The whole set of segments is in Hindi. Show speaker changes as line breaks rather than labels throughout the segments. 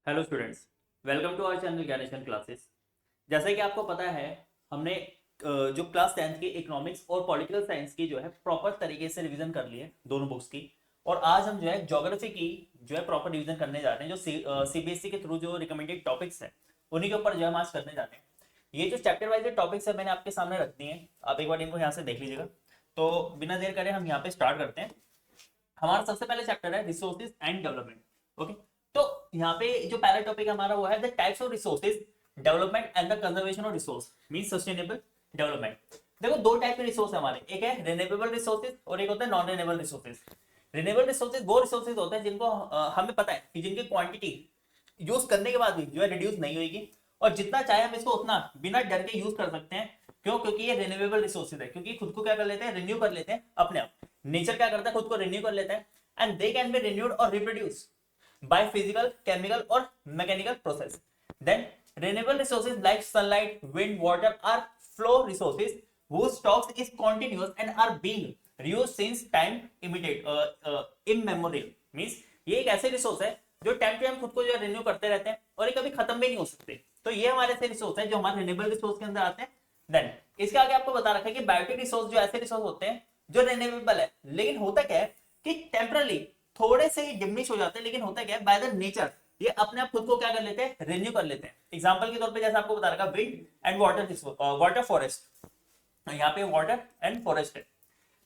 Hello students, welcome to our channel Gyaneshan classes. जैसे कि आपको पता है, हमने जो क्लास 10th की इकोनॉमिक्स और पॉलिटिकल साइंस की जो है प्रॉपर तरीके से रिवीजन कर ली है दोनों बुक्स की। और आज हम जो है ज्योग्राफी की जो है प्रॉपर रिवीजन करने जा रहे हैं। जो सीबीएसई के थ्रू जो रिकमेंडेड टॉपिक्स है उन्हीं के ऊपर जो हम आज करने जा रहे हैं। ये जो चैप्टर वाइज टॉपिक्स है मैंने आपके सामने रख दिए हैं, आप एक बार इनको यहाँ से देख लीजिएगा। तो बिना देर करे हम यहाँ पे स्टार्ट करते हैं। हमारा सबसे पहले चैप्टर है रिसोर्सेज एंड डेवलपमेंट। ओके, तो यहाँ पे जो पहला टॉपिक हमारा वो है the types of resources development and the conservation of resource mean sustainable development. देखो, दो टाइप के रिसोर्स है हमारे, एक है रिन्यूएबल रिसोर्सेज और एक होता है non renewable resources. Renewable resources वो रिसोर्सेज होते हैं जिनको हमें पता है कि जिनकी क्वांटिटी यूज करने के बाद भी जो है रिड्यूस नहीं होगी, और जितना चाहे हम इसको उतना बिना डर के यूज कर सकते हैं। क्यों? क्योंकि ये रिन्यूएबल रिसोर्सेज है, क्योंकि खुद को क्या कर लेते हैं, रिन्यू कर लेते हैं अपने आप। नेचर क्या करता है, खुद को रिन्यू कर लेता है and they can be renewed और reproduce by physical, chemical or mechanical process. Then renewable resources like sunlight, wind, water are flow resources whose stocks is continuous and are being reused since time immemorial. Means ये एक ऐसे रिसोर्स है जो टाइम टू टाइम खुद को जो रिन्यू करते रहते हैं और ये कभी खत्म भी नहीं हो सकते। तो ये हमारे ऐसे रिसोर्स है जो हमारे रिन्यूएबल रिसोर्स के अंदर आते हैं। देन इसके आगे आपको बता रखा है कि बायोटिक रिसोर्स जो ऐसे रिसोर्स होते हैं जो रिन्यूएबल है, लेकिन होता क्या है कि टेम्परली थोड़े से ही डिमिनिश हो जाते हैं, लेकिन होता क्या है बाय द नेचर ये अपने आप खुद को क्या कर लेते हैं, रिन्यू कर लेते हैं। एग्जांपल के तौर पे जैसे आपको बता रखा विंड एंड वाटर फॉरेस्ट, यहाँ पे वाटर एंड फॉरेस्ट है।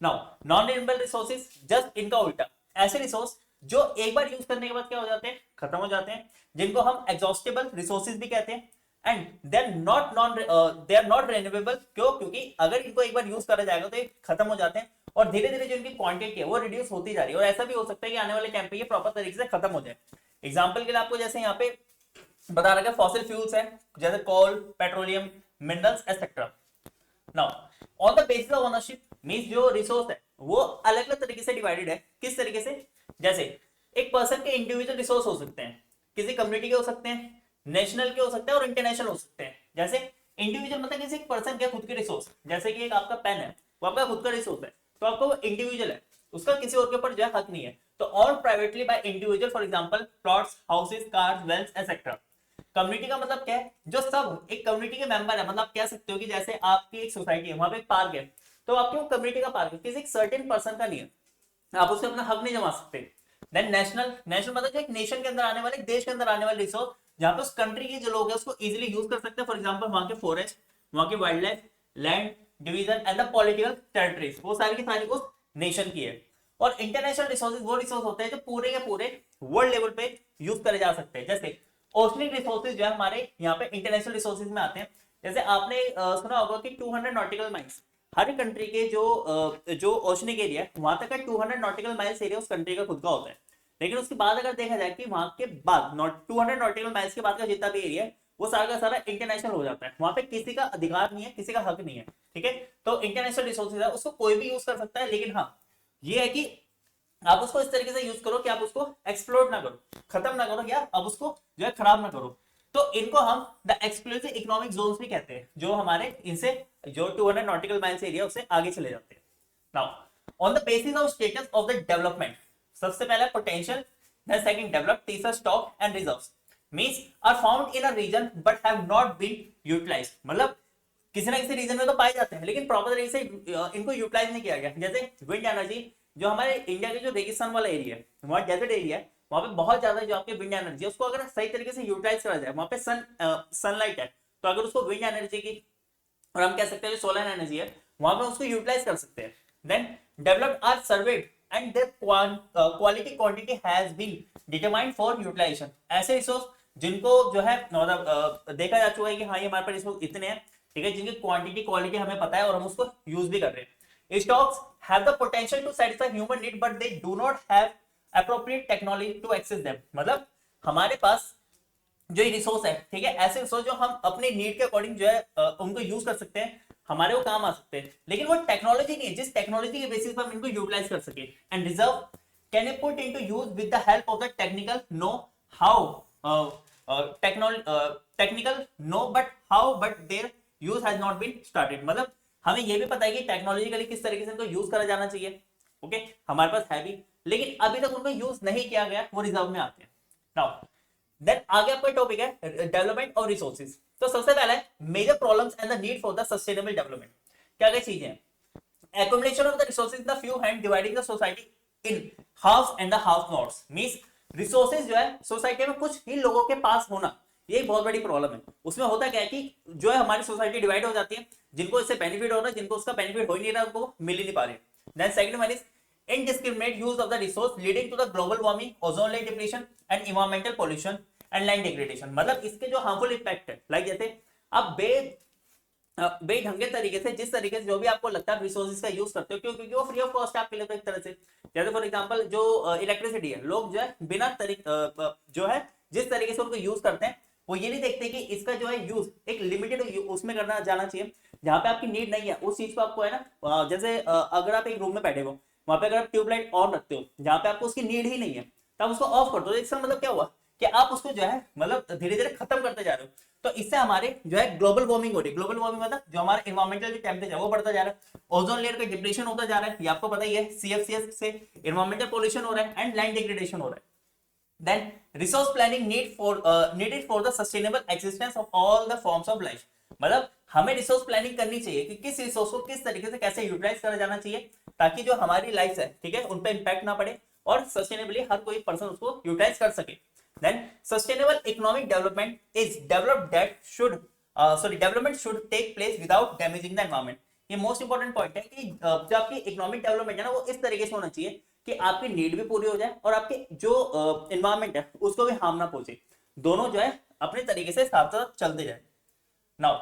Now non renewable resources just इनका उल्टा, ऐसे रिसोर्स जो एक बार यूज करने के बाद क्या हो जाते हैं, खत्म हो जाते हैं, जिनको हम एग्जॉस्टेबल रिसोर्सेज भी कहते हैं। And they are not renewable. क्यों? क्योंकि अगर इनको एक बार यूज करा जाएगा तो ये खत्म हो जाते हैं और धीरे धीरे जो इनकी क्वांटिटी है वो रिड्यूस होती जा रही है, और ऐसा भी हो सकता है कि आने वाले टाइम पे ये प्रॉपर तरीके से खत्म हो जाए। एग्जांपल के लिए आपको जैसे यहाँ पे बता रखा है फॉसिल फ्यूल्स है, जैसे coal, petroleum, minerals etcetera. Now on the basis of ownership means जो रिसोर्स है वो अलग अलग तरीके से डिवाइडेड है। किस तरीके से? जैसे एक पर्सन के इंडिविजुअल रिसोर्स हो सकते हैं, किसी कम्युनिटी के हो सकते हैं, नेशनल के हो सकते हैं और इंटरनेशनल हो सकते हैं। जैसे इंडिविजुअल मतलब किसी पर्सन के खुद के रिसोर्स, जैसे कि एक आपका पेन है वो आपका खुद का रिसोर्स है, तो आपको वो इंडिविजुअल है, उसका किसी और के ऊपर जो है हक नहीं है। तो on privately by individual, for example plots, houses, cars, wealth etcetera. Community का मतलब क्या है, जो सब एक कम्युनिटी के मेंबर है, मतलब आप कह सकते हो कि जैसे आपकी एक सोसाइटी है, वहां पे एक पार्क है, तो आपके वो कम्युनिटी का पार्क है, किसी एक सर्टेन पर्सन का नहीं है, आप उससे अपना हक नहीं जमा सकते। देन नेशनल, नेशनल मतलब एक नेशन के अंदर आने वाले, देश के अंदर आने वाले रिसोर्स, जहां पे उस कंट्री के जो लोग हैं उसको इजीली यूज कर सकते हैं। फॉर एग्जांपल वहां के फॉरेस्ट, वहां की wild life, land division and the political territories, वो सारी की सारी उस नेशन की है। और इंटरनेशनल रिसोर्सेज वो रिसोर्स होते हैं जो पूरे के पूरे वर्ल्ड लेवल पे यूज करे जा सकते हैं। जैसे ओशनिक रिसोर्सेज जो है हमारे यहाँ पे इंटरनेशनल रिसोर्सेज में आते हैं। जैसे आपने सुना होगा कि 200 नॉटिकल माइल्स, हर कंट्री के जो ओशनिक एरिया है वहां तक का 200 नॉटिकल माइल्स एरिया उस कंट्री का खुद का होता है। लेकिन उसके बाद अगर देखा जाए कि वहां के बाद 200 नॉटिकल माइल्स के बाद का जितना भी एरिया है वो सारा का सारा इंटरनेशनल हो जाता है, वहां पे किसी का अधिकार नहीं है, किसी का हक नहीं है। ठीक है, तो इंटरनेशनल रिसोर्सेज है, उसको कोई भी यूज कर सकता है, लेकिन हाँ ये है कि आप उसको इस तरीके से यूज करो कि आप उसको एक्सप्लोर ना करो, खत्म ना करो, या आप उसको जो है खराब ना करो। तो इनको हम द एक्सक्लूसिव इकोनॉमिक जोन्स भी कहते हैं, जो हमारे इनसे जो 200 नॉटिकल माइल्स एरिया उससे आगे चले जाते हैं। Now on the basis of status of the development, सबसे पहला पोटेंशियल, देन सेकंड डेवलप, तीसरा stock and reserves means are found in a region but have not been utilized. मतलब किसी ना किसी रीजन में तो पाए जाते हैं लेकिन प्रॉपर तरीके से इनको यूटिलाइज नहीं किया गया। जैसे विंड एनर्जी, जो हमारे इंडिया के जो रेगिस्तान वाला एरिया है, वहां डेजर्ट एरिया है, वहां पे बहुत ज्यादा जो आपके विंड एनर्जी है उसको अगर सही तरीके से यूटिलाइज करा जाए, वहां पे सनलाइट है, तो अगर उसको विंड एनर्जी की, और हम कह सकते हैं जो सोलर एनर्जी है, वहां पे उसको यूटिलाइज कर सकते हैं। Then developed are surveyed and their quality quantity has been determined for utilization. ऐसे रिसोर्स जिनको जो है मतलब देखा जा चुका है कि हाँ ये हमारे पास रिसोर्स इतने हैं, ठीक है, जिनकी क्वांटिटी क्वालिटी हमें पता है और हम उसको यूज भी कर रहे हैं। Stocks have the potential to satisfy human need but they do not have appropriate technology to access them. मतलब हमारे पास जो ये रिसोर्स है, ठीक है, ऐसे रिसोर्स जो हम अपने नीड के अकॉर्डिंग जो है उनको यूज कर सकते हैं, हमारे वो काम आ सकते हैं, लेकिन वो टेक्नोलॉजी नहीं है जिस टेक्नोलॉजी के बेसिस पर हम इनको यूटिलाइज कर सके। And reserve can be put into use with the help of the technical know how, technical know but how but their use has not been started. मतलब हमें ये भी पता है कि टेक्नोलॉजिकली किस तरीके से इनको यूज करा जाना चाहिए, ओके, हमारे पास है भी, लेकिन अभी तक उनको यूज नहीं किया गया, वो रिजर्व में आते हैं। नाउ देन आगे आपका टॉपिक है डेवलपमेंट ऑफ रिसोर्सेज। तो सबसे पहला है major problems and the need for the sustainable development. क्या क्या चीजें हैं? accumulation of the resources in the few hand dividing the society in halves and the half nodes means resources जो है सोसाइटी में कुछ ही लोगों के पास होना, ये एक बहुत बड़ी प्रॉब्लम है। उसमें होता क्या है कि जो है हमारी सोसाइटी डिवाइड हो जाती है, जिनको इससे बेनिफिट हो रहा है, जिनको उसका बेनिफिट हो ही नहीं रहा, उनको मिल ही नहीं पा रहे। Then second one is indiscriminate use of the resource leading to the global warming, ozone layer depletion and environmental pollution and land degradation। मतलब इसके जो हार्मफुल इम्पैक्ट है, लाइक जैसे आप बेढंगे तरीके से, जिस तरीके से जो भी आपको लगता है रिसोर्सेज का यूज करते हो, क्यों? क्योंकि वो फ्री ऑफ कॉस्ट आपके लिए एक तरह से। जैसे फॉर एग्जांपल जो इलेक्ट्रिसिटी है, लोग जो है बिना जो है जिस तरीके से उनको यूज करते हैं, वो ये नहीं देखते कि इसका जो है यूज एक लिमिटेड उसमें करना जाना चाहिए, जहां पे आपकी नीड नहीं है उस चीज को आपको है ना। जैसे अगर आप एक रूम में बैठे हो, वहां पे अगर आप ट्यूबलाइट ऑन रखते हो जहां पे आपको उसकी नीड ही नहीं है, तब उसको ऑफ कर दो। इसका मतलब क्या हुआ कि आप उसको जो है मतलब धीरे धीरे खत्म करते जा रहे हो। तो इससे हमारे जो है ग्लोबल वार्मिंग हो रही है। ग्लोबल वार्मिंग मतलब जो हमारा एनवायरमेंटल जो टेम्परेचर वो बढ़ता जा रहा है, ओजोन लेयर का डिप्लीशन होता जा रहा है, ये आपको पता ही है। सीएफसीएस से एनवायरमेंटल पोल्यूशन हो रहा है एंड लैंड डिग्रेडेशन हो रहा है। Then resource planning needed for the sustainable existence of all the forms of life। मतलब हमें रिसोर्स प्लानिंग करनी चाहिए कि किस रिसोर्स को किस तरीके से कैसे यूटिलाइज करा जाना चाहिए, ताकि जो हमारी लाइफ है, ठीक है, उन पे इंपैक्ट ना पड़े और सस्टेनेबली हर कोई पर्सन उसको यूटिलाइज कर सके। Then sustainable economic development is development should take place without damaging the environment। ये मोस्ट इंपॉर्टेंट पॉइंट है कि जो आपकी इकोनॉमिक डेवलपमेंट है ना, वो इस तरीके से होना चाहिए कि आपकी नीड भी पूरी हो जाए और आपके जो एनवायरमेंट है उसको भी हार्म ना पहुंचे, दोनों जो है अपने तरीके से साथ साथ चलते जाए। Now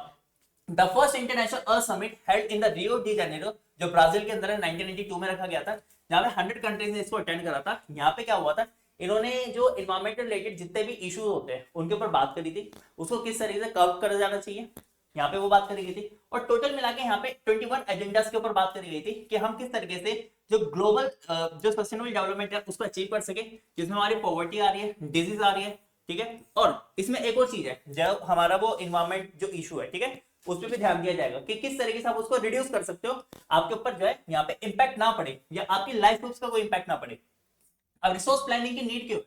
the first international earth summit held in the Rio de Janeiro, जो ब्राजील के अंदर 1992 में रखा गया था, जहां पे 100 कंट्रीज ने इसको अटेंड करा था। यहाँ पे क्या हुआ था, इन्होंने जो इन्वायरमेंटल रिलेटेड जितने भी इश्यूज होते हैं उनके ऊपर बात करी थी, उसको किस तरीके से कर्व करा जाना चाहिए, यहाँ पे वो बात करी गई थी। और टोटल मिला के यहाँ पे 21 एजेंडास के ऊपर बात करी गई थी कि हम किस तरीके से जो ग्लोबल जो सस्टेनेबल डेवलपमेंट है उसको अचीव कर सके, जिसमें हमारी पॉवर्टी आ रही है, डिजीज आ रही है, ठीक है। और इसमें एक और चीज है, जब हमारा वो इन्वायरमेंट जो इशू है, ठीक है, उस पर भी ध्यान दिया जाएगा कि किस तरीके से आप उसको रिड्यूस कर सकते हो, आपके ऊपर जो है यहाँ पे इंपैक्ट ना पड़े या आपकी लाइफ में उसका कोई इंपैक्ट ना पड़े। अब रिसोर्स प्लानिंग की नीड क्यों?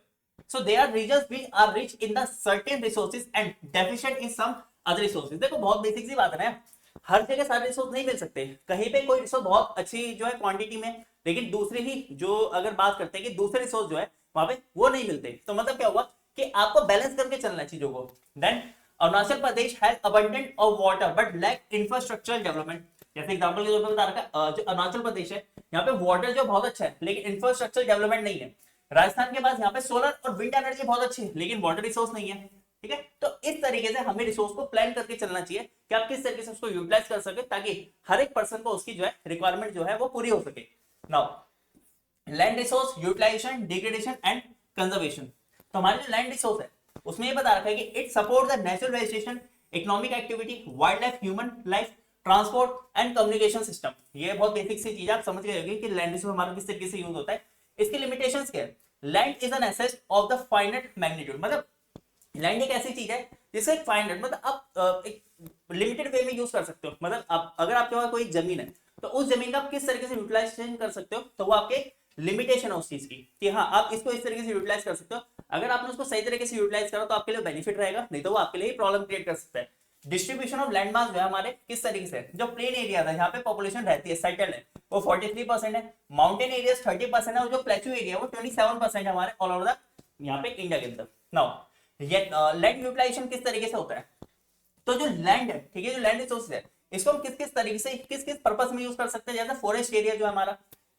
So there are reasons which are rich in the certain resources and deficient in some other resources. देखो बहुत बेसिक सी बात है ना, हर जगह सारे रिसोर्स नहीं मिल सकते। कहीं पे कोई रिसोर्स बहुत अच्छी जो है क्वांटिटी में, लेकिन दूसरी ही जो अगर बात करते हैं कि दूसरे रिसोर्स जो है वहां पे वो नहीं मिलते। तो मतलब क्या हुआ कि आपको बैलेंस करके चलना है चीजों को। Then Arunachal Pradesh has abundant of water but lack infrastructural development. जैसे एग्जांपल के तौर पे बता रखा है, जो अरुणाचल प्रदेश है यहाँ पे वाटर जो बहुत अच्छा है लेकिन इंफ्रास्ट्रक्चर डेवलपमेंट नहीं है। राजस्थान के पास यहाँ पे सोलर और विंड एनर्जी बहुत अच्छी है लेकिन वाटर रिसोर्स नहीं है, ठीक है। तो इस तरीके से हमें रिसोर्स को प्लान करके चलना चाहिए कि आप किस तरीके से उसको यूटिलाइज कर सके, ताकि हर एक पर्सन को उसकी जो है रिक्वायरमेंट जो है वो पूरी हो सके। Now land resource utilization, degradation and conservation. तो हमारे जो लैंड रिसोर्स है उसमें ये बता रखा है कि it support the natural vegetation, economic activity, wild life, human life, transport and communication system. ये बहुत बेसिक सी चीज आप समझ गए होंगे कि लैंड रिसोर्स हमारा किस तरीके से यूज होता है। इसकी लिमिटेशंस क्या है? Land is an asset of the finite magnitude. मतलब लैंड एक ऐसी चीज है जिसका एक फाइनाइट मतलब आप एक लिमिटेड वे में यूज कर सकते हो। मतलब आप अगर आपके पास कोई जमीन है तो उस जमीन का आप किस तरीके से यूटिलाइजेशन कर सकते हो, तो वो आपके लिमिटेशन है उस चीज की कि हाँ आप इसको इस तरीके से यूटिलाइज कर सकते हो। अगर आपने उसको सही तरीके से यूटिलाइज करा तो आपके लिए बेनिफिट रहेगा, नहीं तो वो आपके लिए प्रॉब्लम क्रिएट कर सकता है। डिस्ट्रीब्यूशन ऑफ लैंड मास जो है हमारे किस तरीके से, जो प्लेन एरिया है जहाँ पे पॉपुलेशन रहती है, सेटल है, वो 43% है, माउंटेन एरिया 30% है और जो प्लेट्यू एरिया वो 27% है हमारे ऑल ओवर द यहाँ पे इंडिया के अंदर। नाउ लैंड यूटिलाइजेशन किस तरीके से होता है? तो जो लैंड है, ठीक है, जो लैंड रिसोर्स है इसको हम किस किस तरीके से किस किस पर्पस में यूज कर सकते हैं। जैसे फॉरेस्ट एरिया जो हमारा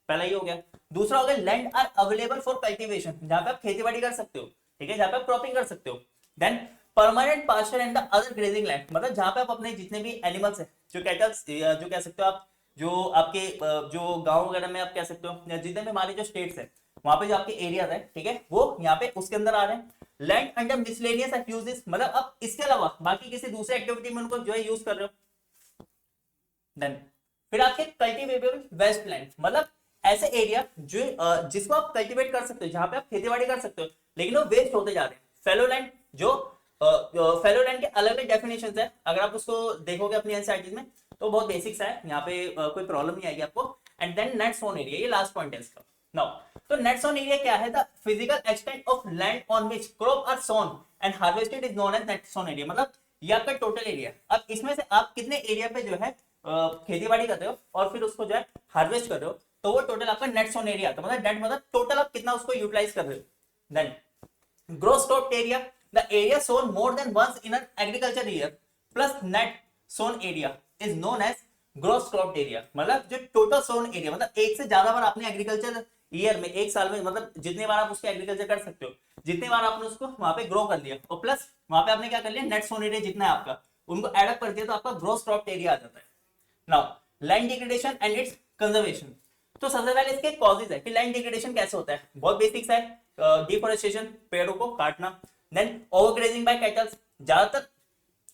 पहला ही हो गया। दूसरा हो गया land are available for cultivation, जहां पे आप खेती-बाड़ी कर सकते हो, ठीक है, जहां पे आप क्रॉपिंग कर सकते हो। Then permanent pasture and the other grazing land, मतलब जहां पे आप अपने जितने भी एनिमल्स है, जो कैटल्स जो कह सकते हो आप, जो आपके जो गांव वगैरह में आप कह सकते हो, या जितने भी हमारे जो स्टेट्स है वहां पे जो आपके एरियाज है, ठीक है, वो यहाँ पे उसके अंदर आ रहे हैं। लैंड अंडर मिसलेनियस एक्टिविटीज, मतलब आप इसके अलावा बाकी किसी दूसरे एक्टिविटी में उनको जो है यूज कर रहे हो। देन फिर आपके कल्टीवेबल वेस्टलैंड, मतलब ऐसे एरिया जो जिसको आप कल्टीवेट कर सकते हो, जहां पे आप खेतीबाड़ी कर सकते हो, लेकिन वो वेस्ट होते जा रहे हैं। फेलोलैंड, जो फेलोलैंड के अलग अलग डेफिनेशंस है, अगर आप उसको देखोगे अपनी एनसीईआरटी में तो बहुत बेसिक्स है, यहाँ पे कोई प्रॉब्लम नहीं आएगी आपको। And then net sown area, ये लास्ट पॉइंट है इसका। नाउ तो नेट जोन एरिया क्या है? The physical extent of land on which crop are sown and harvested is known as net sown area, मतलब ये आपका टोटल एरिया। अब इसमें से आप कितने एरिया पे जो है खेती बाड़ी कर रहे हो और फिर उसको जो है हार्वेस्ट कर रहे हो, तो वो टोटल आपका नेट सोन एरिया आता है, मतलब नेट मतलब टोटल आप कितना उसको यूटिलाइज कर रहे हो। Then gross crop area, the area sown more than once in an agriculture year plus net sown area is known as gross crop area, मतलब जो टोटल सोन एरिया, मतलब एक से ज्यादा बार आपने एग्रीकल्चर ईयर में, एक साल में, मतलब जितने बार आप उसके एग्रीकल्चर कर सकते हो, जितने बार आपने उसको वहां पे ग्रो कर लिया, और प्लस वहां पे आपने क्या कर लिया, नेट सोन एरिया जितना है आपका, उनको एड अप कर दिया तो आपका ग्रोस क्रॉप एरिया आ जाता है। Now land degradation and it's conservation, तो सबसे पहले इसके कॉजेज है कि लैंड डिग्रेडेशन कैसे होता है, बहुत बेसिक्स है, डिफोरेस्टेशन, पेड़ों को काटना, देन ओवरग्रेजिंग बाय कैटल्स, ज्यादातर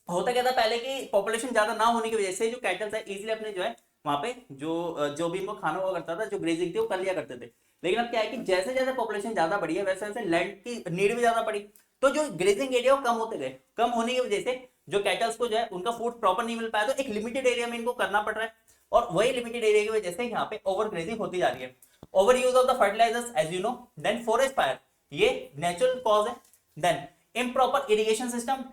होता क्या था पहले की पॉपुलेशन ज्यादा ना होने की वजह से जो कैटल्स है इजीली अपने जो है वहां पे जो भी इनको खाना हुआ करता था, जो ग्रेजिंग थी वो कर लिया करते थे। लेकिन अब क्या है कि जैसे जैसे पॉपुलेशन ज्यादा बढ़ी है वैसे वैसे लैंड की नीड भी ज्यादा पड़ी, तो जो ग्रेजिंग एरिया वो कम होते गए, कम होने की वजह से जो कैटल्स को जो है उनका फूड प्रॉपर नहीं मिल पाया, तो एक लिमिटेड एरिया में इनको करना पड़ रहा है, और वही लिमिटेड एरिया की वजह से यहाँ पे ओवर ग्रेजिंग होती जा रही है। Over use of the fertilizers as you know, then forest fire, ये नेचुरल कॉज है, then improper irrigation system,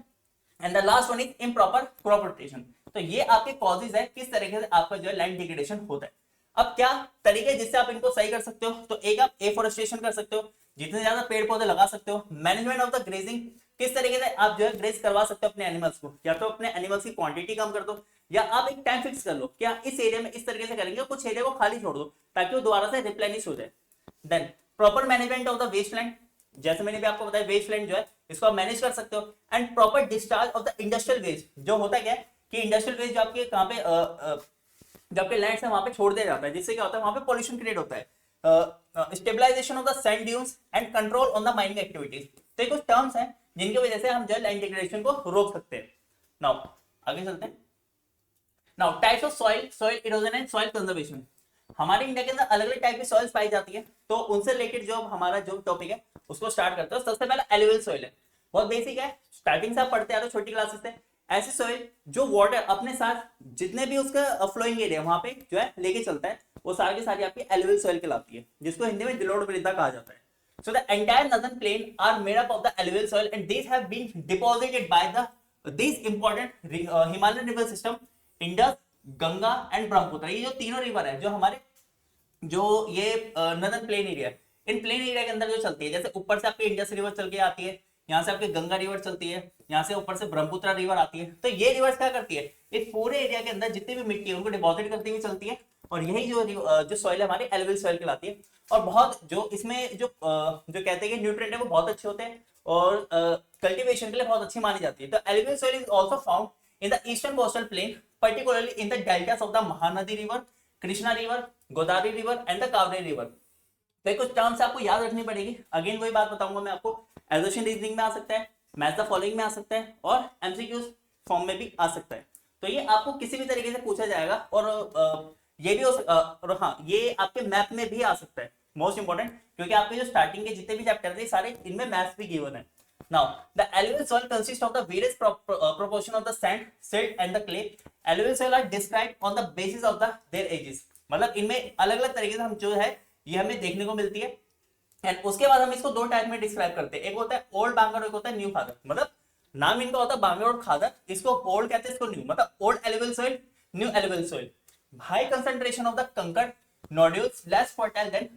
and the last one is improper crop rotation. तो ये आपके कॉजेज है किस तरीके से आपका जो है लैंड डिग्रेडेशन होता है। अब क्या तरीके जिससे आप इनको सही कर सकते हो, तो एक आप एफोरेस्टेशन कर सकते हो, जितने ज्यादा पेड़ पौधे लगा सकते हो, मैनेजमेंट ऑफ द ग्रेजिंग, किस तरीके से आप जो है ग्रेज करवा सकते हो अपने एनिमल्स को, या तो अपने एनिमल्स की क्वांटिटी कम कर दो, या आप एक टाइम फिक्स कर लो क्या इस एरिया में इस तरीके से करेंगे, कुछ एरिया को खाली छोड़ दो ताकि वो दोबारा से रिप्लेनिश हो जाए। Then proper management of the wasteland, जैसे मैंने भी आपको बताया वेस्टलैंड जो है इसको आप मैनेज कर सकते हो, and proper discharge of the industrial waste, जो होता है क्या है कि इंडस्ट्रियल वेस्ट जो आपके कहां पे जो आपके लैंड है वहां पे छोड़ दिया जाता है, जिससे क्या होता है वहां पे पॉल्यूशन क्रिएट होता है। Stabilization of the sand dunes and control on the mining activities, तो ये कुछ टर्म्स हैं जिनकी वजह से हम जो है लैंड डिग्रेडेशन को रोक सकते हैं। नाउ आगे चलते हैं। Now types of soil, soil erosion and soil conservation, हमारे इंडिया के अंदर अलग अलग टाइप की सॉइल्स पाई जाती है, तो उनसे रिलेटेड जो हमारा जो टॉपिक है उसको स्टार्ट करते हैं। सबसे पहला एलुवियल सॉइल है, बहुत बेसिक है, स्टार्टिंग से आप पढ़ते आ रहे हो छोटी क्लासेस से। ऐसी सॉइल जो वाटर अपने साथ जितने भी उसका फ्लोइंग एरिया वहां पे जो है लेके चलता है, वो सारी की सारी आपकी एलुवियल सॉइल कहलाती है, जिसको हिंदी में जलोढ़ मृदा कहा जाता है। So the entire northern plain are made up of the alluvial soil, and these have been deposited by these important Himalayan river system, Indus, Ganga and Brahmaputra। ये जो तीनों रिवर है जो हमारे जो ये नॉर्दर्न प्लेन एरिया है, इन प्लेन एरिया के अंदर जो चलती है, जैसे ऊपर से आपकी इंडस रिवर चल के आती है, यहाँ से आपकी गंगा रिवर चलती है, यहाँ से ऊपर से ब्रह्मपुत्र रिवर आती है, तो ये रिवर्स क्या करती है, इस पूरे एरिया के अंदर जितनी भी मिट्टी है उनको डिपॉजिट करती हुई चलती है, और यही जो सॉइल है हमारी एलुवियल सॉइल कहलाती है। और बहुत जो इसमें जो कहते हैं कि न्यूट्रिएंट है वो बहुत अच्छे होते हैं, और कल्टीवेशन के लिए बहुत अच्छी मानी जाती है। तो alluvial soil is also found in the eastern coastal plain, particularly in the deltas of the Mahanadi river, Krishna river, Godavari river and the Kaveri river. तो कुछ टर्म्स आपको याद रखनी पड़ेगी, अगेन वही बात बताऊंगा मैं आपको, एजोशन रीजनिंग में आ सकता है, मैच द फॉलोइंग में आ सकता है, और एमसीक्यूज फॉर्म में भी आ सकता है। तो ये आपको किसी भी तरीके से पूछा जाएगा, और ये भी और हाँ ये आपके मैप में भी आ सकता है, मोस्ट इंपोर्टेंट, क्योंकि आपके जो स्टार्टिंग के जितने भी चैप्टर थे सारे इनमें मैथ्स भी गिवन है। Now, the alluvial soil consists of the various proportion of the sand, silt and the clay. Alluvial soil are described on the basis of their ages. मतलब इनमें अलग अलग तरीके से हम जो है ये हमें देखने को मिलती है, एंड उसके बाद हम इसको दो टाइप में डिस्क्राइब करते हैं, एक होता है ओल्ड बांगर, एक होता है न्यू खादर। मतलब नाम इनका होता है बांगर और खादर, इसको ओल्ड कहते हैं, इसको न्यू, मतलब old alluvial soil, new alluvial soil. High concentration of the कंकड़ नोड्यूल्स, लेस फर्टाइल देन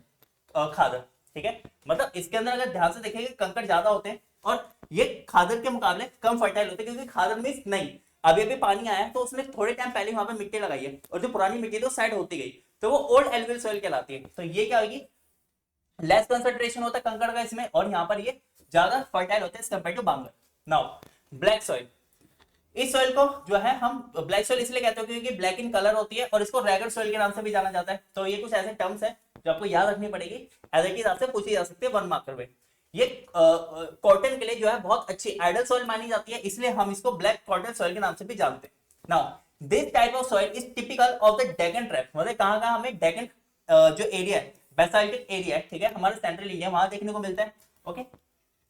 खादर, ठीक है। मतलब इसके अंदर अगर ध्यान से देखेंगे कंकड़ ज्यादा होते हैं, और ये खादर के मुकाबले कम फर्टाइल होते हैं, क्योंकि खादर में नहीं अभी अभी पानी आया तो उसने थोड़े टाइम पहले वहां पे मिट्टी लगाई है, और जो पुरानी मिट्टी थी वो साइड होती गई, तो वो ओल्ड एलुवियल सॉइल कहलाती है। तो ये क्या होगी, लेस कंसंट्रेशन होता है कंकड़ का इसमें, और यहाँ पर ये ज्यादा फर्टाइल होते हैं compare to bangar. Now black soil, इस सॉइल को जो है हम ब्लैक सॉइल इसलिए कहते हैं क्योंकि ब्लैक इन कलर होती है, और इसको रैगड सॉइल के नाम से भी जाना जाता है। तो ये कुछ ऐसे टर्म्स है जो आपको याद रखनी पड़ेगी, एज इट इज आपसे पूछी जा सकती है 1 मार्कर में। ये कॉटन के लिए जो है बहुत अच्छी आइडल सॉइल मानी जाती है, इसलिए हम इसको ब्लैक कॉटन सॉइल के नाम से भी जानते हैं। Now this type of soil is typical of the Deccan trap, मतलब कहां हमें डेक्कन जो एरिया है, बेसाल्टिक एरिया है, ठीक है, हमारे सेंट्रल इंडिया वहां देखने को मिलता है, okay.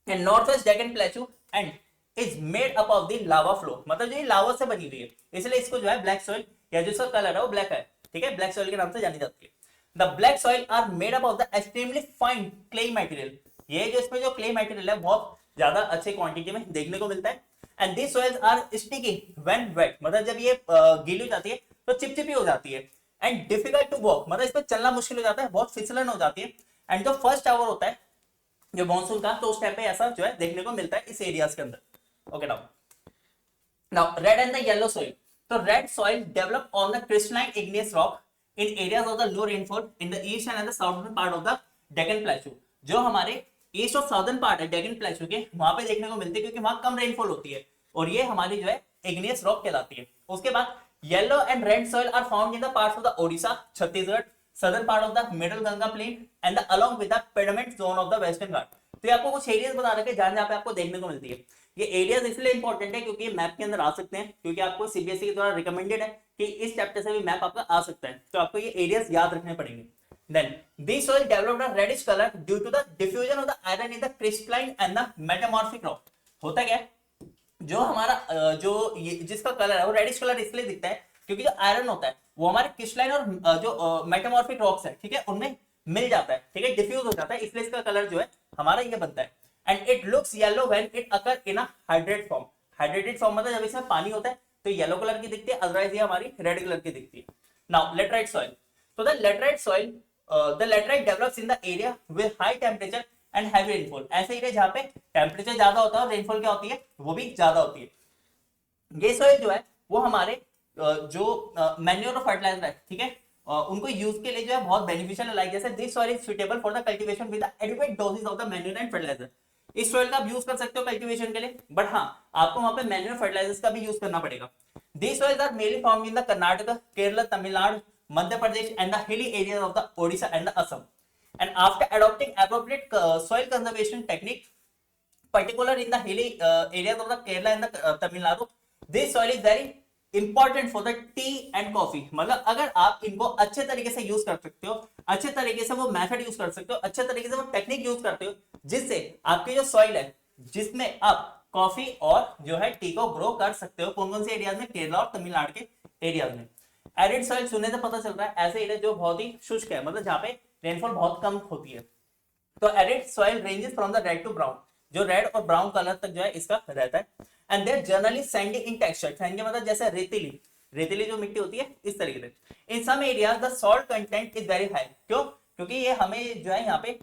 And north west Deccan प्लेटू and is made up of the lava flow, मतलब ये लावा से बनी हुई है, इसलिए इसको जो है ब्लैक सॉइल, या जो इसका कलर है वो ब्लैक है, ठीक है, ब्लैक सॉइल के नाम से जानी जाती है। The black soil are made up of the extremely fine clay material, ये जो इसमें जो क्ले मटेरियल है बहुत ज्यादा अच्छे क्वांटिटी में देखने को मिलता है। And this soils are sticky when wet, मतलब जब ये गीली हो जाती है तो चिपचिपी हो जाती है। एंड डिफिकल्ट टू वॉक, मतलब इस पर चलना मुश्किल हो जाता है, बहुत फिसलन हो जाती है। एंड जो फर्स्ट आवर होता है जो मॉनसून का, तो उस टाइम पे ऐसा जो है देखने को मिलता है इस एरियाज के अंदर। Okay, now red and the yellow soil. तो red soil develop on the crystalline igneous rock in areas of the low rainfall in the east and the southern part of the Deccan plateau. जो हमारे ईस्ट और साउथर्न पार्ट है डेक्कन प्लेटू के, वहां पे देखने को मिलती है क्योंकि वहां कम रेनफॉल होती है, और ये हमारी जो है इग्नियस रॉक कहलाती है। उसके बाद yellow and red soil are found in the parts of the Odisha, Chhattisgarh, southern part of the middle Ganga plain and the along with the pediment zone of the western Ghat। तो ये आपको कुछ एरियाज बता रखे जहां जहां पे आपको देखने को मिलती है। ये एरियाज इसलिए इंपॉर्टेंट है क्योंकि ये मैप के अंदर आ सकते हैं, क्योंकि आपको सीबीएसई के द्वारा रिकमेंडेड है कि इस चैप्टर से भी मैप आपका आ सकता है, तो आपको ये एरियाज याद रखने पड़ेंगे। Then these soil developed a reddish color due to the diffusion of the iron in the crystalline and the metamorphic rock। होता क्या है, जो हमारा जो जिसका कलर है वो रेडिश कलर इसलिए दिखता है क्योंकि जो आयरन होता है वो हमारे क्रिस्टलाइन और जो मेटामॉर्फिक रॉक्स है, ठीक है, उनमें मिल जाता है, ठीक है, डिफ्यूज हो जाता है, इसलिए इसका कलर जो है हमारा ये बनता है। And it looks yellow when it occur in a hydrated form. Hydrated form मतलब जब इसमें पानी होता है तो येलो कलर की दिखती है, अदरवाइज ये हमारी रेड कलर की दिखती है। Now laterite soil. तो the laterite soil the laterite develops in the area with high temperature and heavy rainfall. ऐसे एरिया जहां पे टेंपरेचर ज्यादा होता है और रेनफॉल क्या होती है वो भी ज्यादा होती है। ये सॉइल जो है वो हमारे जो मैन्योर और फर्टिलाइजर है, ठीक है, उनको यूज के लिए जो है बहुत बेनिफिशियल है। लाइक जैसे this soil is suitable for the cultivation with adequate doses of the manure and fertilizer. इस सॉइल का आप यूज कर सकते हो कल्टीवेशन के लिए, बट हाँ आपको वहां पे मैन्योर फर्टिलाइजर्स का भी यूज करना पड़ेगा। This soils are mainly found in the Karnataka, Kerala, Tamil Nadu, Madhya Pradesh and the hilly areas of the Odisha and the Assam. And after adopting appropriate soil conservation technique particular in the hilly areas of the Kerala and the Tamil Nadu, this soil is very important for the tea and coffee। मतलब अगर आप इनको अच्छे तरीके से यूज कर सकते हो, अच्छे तरीके से वो मेथड यूज कर सकते हो, अच्छे तरीके से वो टेक्निक यूज करते हो, जिससे आपकी जो सॉइल है जिसमें आप कॉफी और जो है टी को ग्रो कर सकते हो। कौन कौन से एरियाज में, केरला और तमिलनाडु के एरियाज में। एरिड सॉइल सुनने से पता चल रहा है ऐसे एरिया जो बहुत ही शुष्क है, मतलब जहाँ पे रेनफॉल बहुत कम होती है। तो arid soil ranges from the red to brown, जो रेड और ब्राउन कलर तक जो है इसका रहता है। And they're generally sandy in texture. Sandy मतलब जैसे रेतीली, रेतीली जो मिट्टी होती है इस तरीके से। In some areas the salt content is very high. क्यों? क्योंकि ये हमें जो है यहाँ पे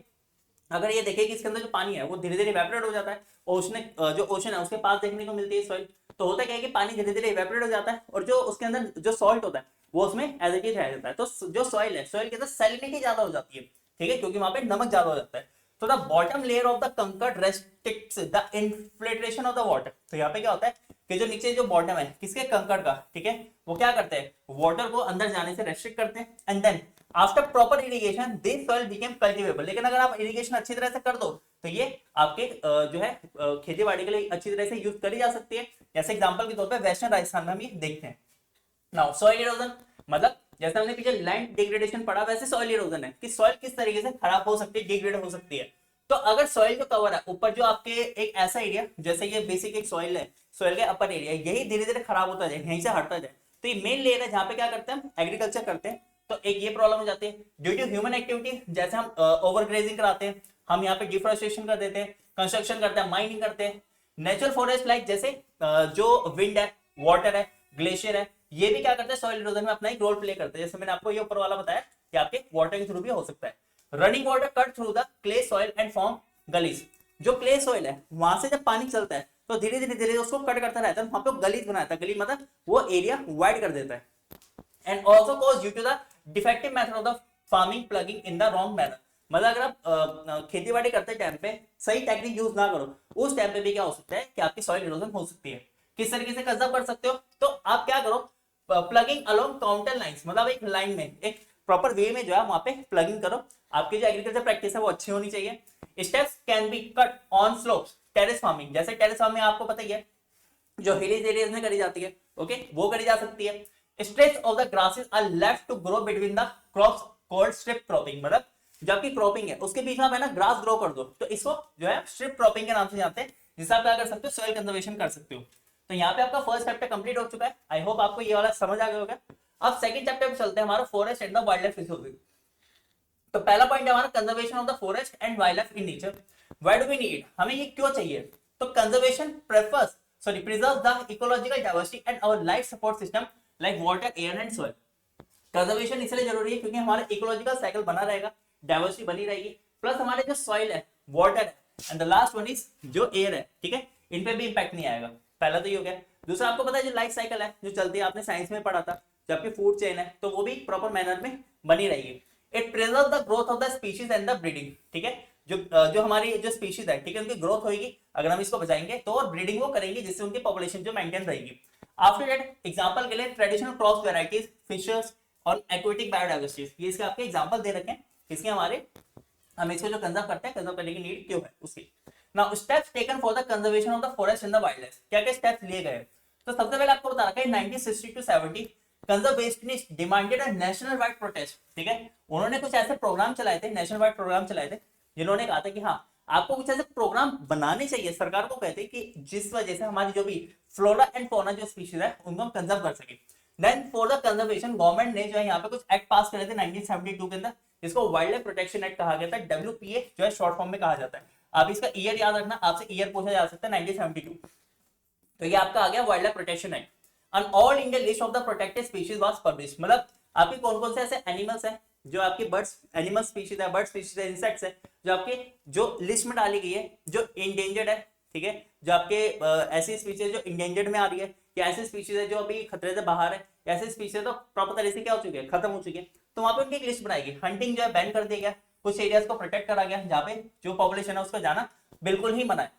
अगर ये देखें कि इसके अंदर जो पानी है वो धीरे धीरे इवेपोरेट हो जाता है, ओशन जो ओशन है उसके पास देखने को मिलती है सॉइल, तो होता क्या है कि पानी धीरे धीरे इवेपोरेट हो जाता है और जो उसके अंदर जो सॉल्ट होता है वो उसमें एज इट इज रह जाता है। तो जो सॉइल है, सॉइल के अंदर सैलिनिटी ज्यादा हो जाती है, ठीक है, क्योंकि वहां पे नमक ज्यादा हो जाता है। तो the bottom layer of the kankar restricts the infiltration of the water. तो यहाँ पे क्या होता है कि जो नीचे जो बॉटम है किसके, कंकड़ का, ठीक है, वो क्या करते हैं, वाटर को अंदर जाने से रेस्ट्रिक्ट करते हैं। And then after proper irrigation this soil became cultivable. लेकिन अगर आप इरिगेशन अच्छी तरह से कर दो तो ये आपके जो है खेती बाड़ी के लिए अच्छी तरह से यूज करी जा सकती है। जैसे एग्जांपल के तौर पे वेस्टर्न राजस्थान में हम ये देखते हैं। नाउ सॉइल इरोजन, मतलब जैसे हमने पीछे लैंड डिग्रेडेशन पढ़ा, वैसे सॉइल इरोजन है कि सॉइल किस तरीके से खराब हो सकती है, डिग्रेड हो सकती है। तो अगर सॉइल जो कवर है ऊपर, जो आपके एक ऐसा एरिया जैसे ये बेसिक एक सॉइल है, सॉइल के अपर एरिया, यही धीरे धीरे खराब होता जाए, यहीं से हटता जाए, तो ये मेन लेयर है जहां पे क्या करते हैं हम, एग्रीकल्चर करते हैं। तो एक ये प्रॉब्लम हो जाती है ड्यू टू ह्यूमन एक्टिविटी, जैसे हम ओवरग्रेजिंग कराते हैं, हम यहाँ पे डिफोरेस्टेशन कर देते हैं, कंस्ट्रक्शन करते हैं, माइनिंग करते हैं। नेचुरल फॉरेस्ट लाइक जैसे जो विंड है, वाटर है, ग्लेशियर है, ये भी क्या करते हैं सॉइल इरोजन में अपना एक रोल प्ले करते हैं। जैसे मैंने आपको ये ऊपर वाला बताया कि आपके वाटर के थ्रू भी हो सकता है। Running water cut through the clay soil and form gullies. जो क्ले सॉइल है वहां से जब पानी चलता है तो धीरे धीरे उसको कट करता रहता है, वहां पे गलीज बनाता है, गली मतलब वो एरिया वाइड कर देता है। And also cause due to the defective method of the farming ploughing in the wrong manner. मतलब अगर आप खेती बाड़ी करते टाइम पे सही टेक्निक यूज ना करो, उस टाइम पे भी क्या हो सकता है कि आपकी सॉइल इरोजन हो सकती है। किस तरीके से कंजर्व कर सकते हो, तो आप क्या करो, प्लगिंग अलोंग काउंटर लाइंस, मतलब एक लाइन में एक प्रॉपर वे में जो है वहां पे प्लगिंग करो। आपकी जो एग्रीकल्चर प्रैक्टिस है वो अच्छी होनी चाहिए। Steps can be cut on slopes, terrace farming, जैसे टेरेस फार्मिंग आपको पता ही है जो हिली एरियाज में करी जाती है, ओके, वो करी जा सकती है। Stretch of the grasses are left to grow between the crops called strip cropping. मतलब जब आपकी क्रॉपिंग है उसके बीच में आप है ना ग्रास ग्रो कर दो, तो इसको जो है स्ट्रिप क्रॉपिंग के नाम से जानते हैं, जिससे आप क्या कर सकते हो, सॉइल कंजर्वेशन कर सकते हो। तो यहाँ पे आपका फर्स्ट चैप्टर कंप्लीट हो चुका है। आई होप आपको ये वाला समझ आ गया होगा। अब सेकंड चैप्टर पे चलते हैं, हमारा forest and the wildlife resources. तो पहला पॉइंट है हमारा conservation of the forest and wildlife in nature. Why do we need, हमें ये क्यों चाहिए, तो conservation preserves the ecological diversity and our life support system like water, air and soil. Conservation इसलिए जरूरी है क्योंकि हमारा इकोलॉजिकल साइकिल बना रहेगा, डाइवर्सिटी बनी रहेगी, प्लस हमारे जो सॉइल है, वाटर है, and the last one is जो एयर है, ठीक है, इन पे भी इंपैक्ट नहीं आएगा। पहला तो ये हो गया। दूसरा आपको पता है जो लाइफ साइकिल है जो चलती है, आपने साइंस में पढ़ा था, जबकि फूड चेन है तो वो भी प्रॉपर मैनर में बनी रहेगी। It preserve the growth of the species and the breeding, ठीक है, जो हमारी जो स्पीशीज है, ठीक है, उनकी ग्रोथ होगी अगर हम इसको बचाएंगे तो, और ब्रीडिंग वो करेंगे जिससे उनकी पॉपुलेशन जो मेंटेन रहेगी। आफ्टर दैट एग्जांपल के लिए ट्रेडिशनल क्रॉस वेराइटीज, फिशेस और एक्वेटिक बायोडाइवर्सिटी, ये इसके आपके एग्जांपल दे रखे हैं, इसके हमारे हम इसको जो कंजर्व करते हैं, कंजर्व करने की नीड क्यों है उसकी। Now steps taken for the conservation of the forest in the wild life, क्या क्या स्टेप्स लिए गए। तो सबसे पहले आपको बता रखा है 1960 to 70 conservationist demanded a national wide protest, ठीक है, उन्होंने कुछ ऐसे प्रोग्राम चलाए थे, नेशनल वाइड प्रोग्राम चलाए थे, जिन्होंने कहा था कि हाँ आपको कुछ ऐसे प्रोग्राम बनाने चाहिए, सरकार को कहते कि जिस वजह से हमारी जो भी फ्लोरा एंड फौना जो स्पीशीज है उनको हम कंजर्व कर सके। Then for the conservation government ने जो है यहाँ पे कुछ एक्ट पास करे थे 1972 के अंदर, जिसको वाइल्ड लाइफ प्रोटेक्शन एक्ट कहा गया था, WPA जो है शॉर्ट फॉर्म में कहा जाता है। आप इसका ईयर याद रखना, आपसे ईयर पूछा जा सकता है 1972। तो ये आपका आ गया wild life protection act. And all India list of the protected species was published, मतलब आपके कौन कौन से ऐसे एनिमल्स हैं जो आपकी बर्ड्स, एनिमल स्पीशीज है, बर्ड स्पीशीज है, इंसेक्ट्स है, जो आपके जो लिस्ट में डाली गई है, जो इंडेंजर्ड है, ठीक है, जो आपके ऐसी स्पीशीज जो इंडेंजर्ड में आ रही है, या ऐसी स्पीशीज है जो अभी खतरे से बाहर है, ऐसी स्पीशीज तो प्रॉपर तरीके से क्या हो चुकी है, खत्म हो चुकी है, तो वहां पे उनकी एक लिस्ट बनाएगी। हंटिंग जो है बैन कर दिया गया, कुछ एरियाज को प्रोटेक्ट करा गया जहाँ पे जो पॉपुलेशन है उसका जाना बिल्कुल ही मना है।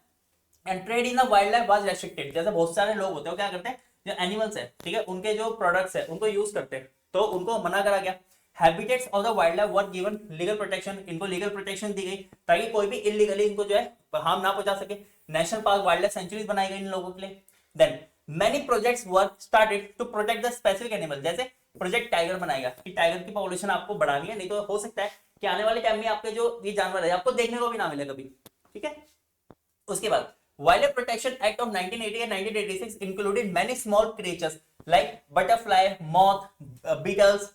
And trade in the wild life was restricted, जैसे बहुत सारे लोग होते हैं क्या करते हैं, जो एनिमल्स है, ठीक है, उनके जो प्रोडक्ट्स है उनको यूज करते हैं, तो उनको मना करा गया। Habitats of the wild life were given legal protection, इनको लीगल प्रोटेक्शन दी गई ताकि कोई भी इलीगली इनको जो है हार्म ना पहुंचा सके। National park, wildlife sanctuaries बनाई गई इन लोगों के लिए। Then many projects were started to protect the specific animal, जैसे प्रोजेक्ट टाइगर बनाएगा कि टाइगर की पॉपुलेशन आपको बढ़ानी है, नहीं तो हो सकता है कि आने वाले टाइम में आपके जो ये जानवर है आपको देखने को भी ना मिले कभी, ठीक है। उसके बाद wildlife protection act of 1980 and 1986 included many small creatures like butterfly, moth, beetles,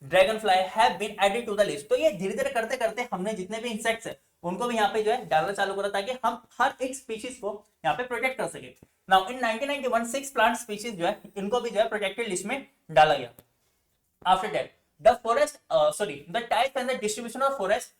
dragonfly have been added to the list. तो ये धीरे धीरे करते करते हमने जितने भी इंसेक्ट्स है उनको भी यहाँ पे जो है डालना चालू करा ताकि हम हर एक स्पीशीज को यहाँ पे प्रोटेक्ट कर सके। नाउ इन 1991 6 प्लांट स्पीशीज जो है इनको भी जो है प्रोटेक्टेड लिस्ट में डाला गया। After that the forest the type and the distribution of forest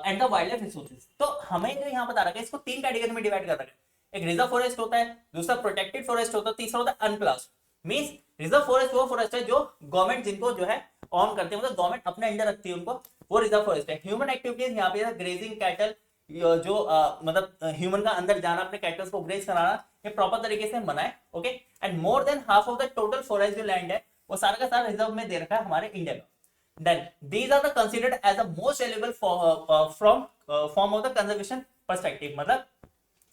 and the wildlife resources. तो हमें जो यहाँ बता रखा है इसको 3 कैटेगरी में डिवाइड कर रखा है। एक रिजर्व फॉरेस्ट होता है, दूसरा प्रोटेक्टेड फॉरेस्ट होता है, तीसरा होता है अनक्लास्ड। मींस रिजर्व फॉरेस्ट वो फॉरेस्ट है जो गवर्नमेंट जिनको जो है ऑन करते हैं, मतलब गवर्नमेंट अपने अंडर रखती है उनको, वो रिजर्व फॉरेस्ट है। ह्यूमन एक्टिविटीज यहाँ पे ग्रेजिंग कैटल, जो मतलब ह्यूमन का अंदर जाना, अपने कैटल्स को ग्रेज कराना, ये प्रॉपर तरीके से मना है, okay. And more than half of the total forest जो लैंड है वो सारा का सारा रिजर्व में दे रखा है हमारे इंडिया का। Then these are the considered as the most valuable form of the conservation perspective, मतलब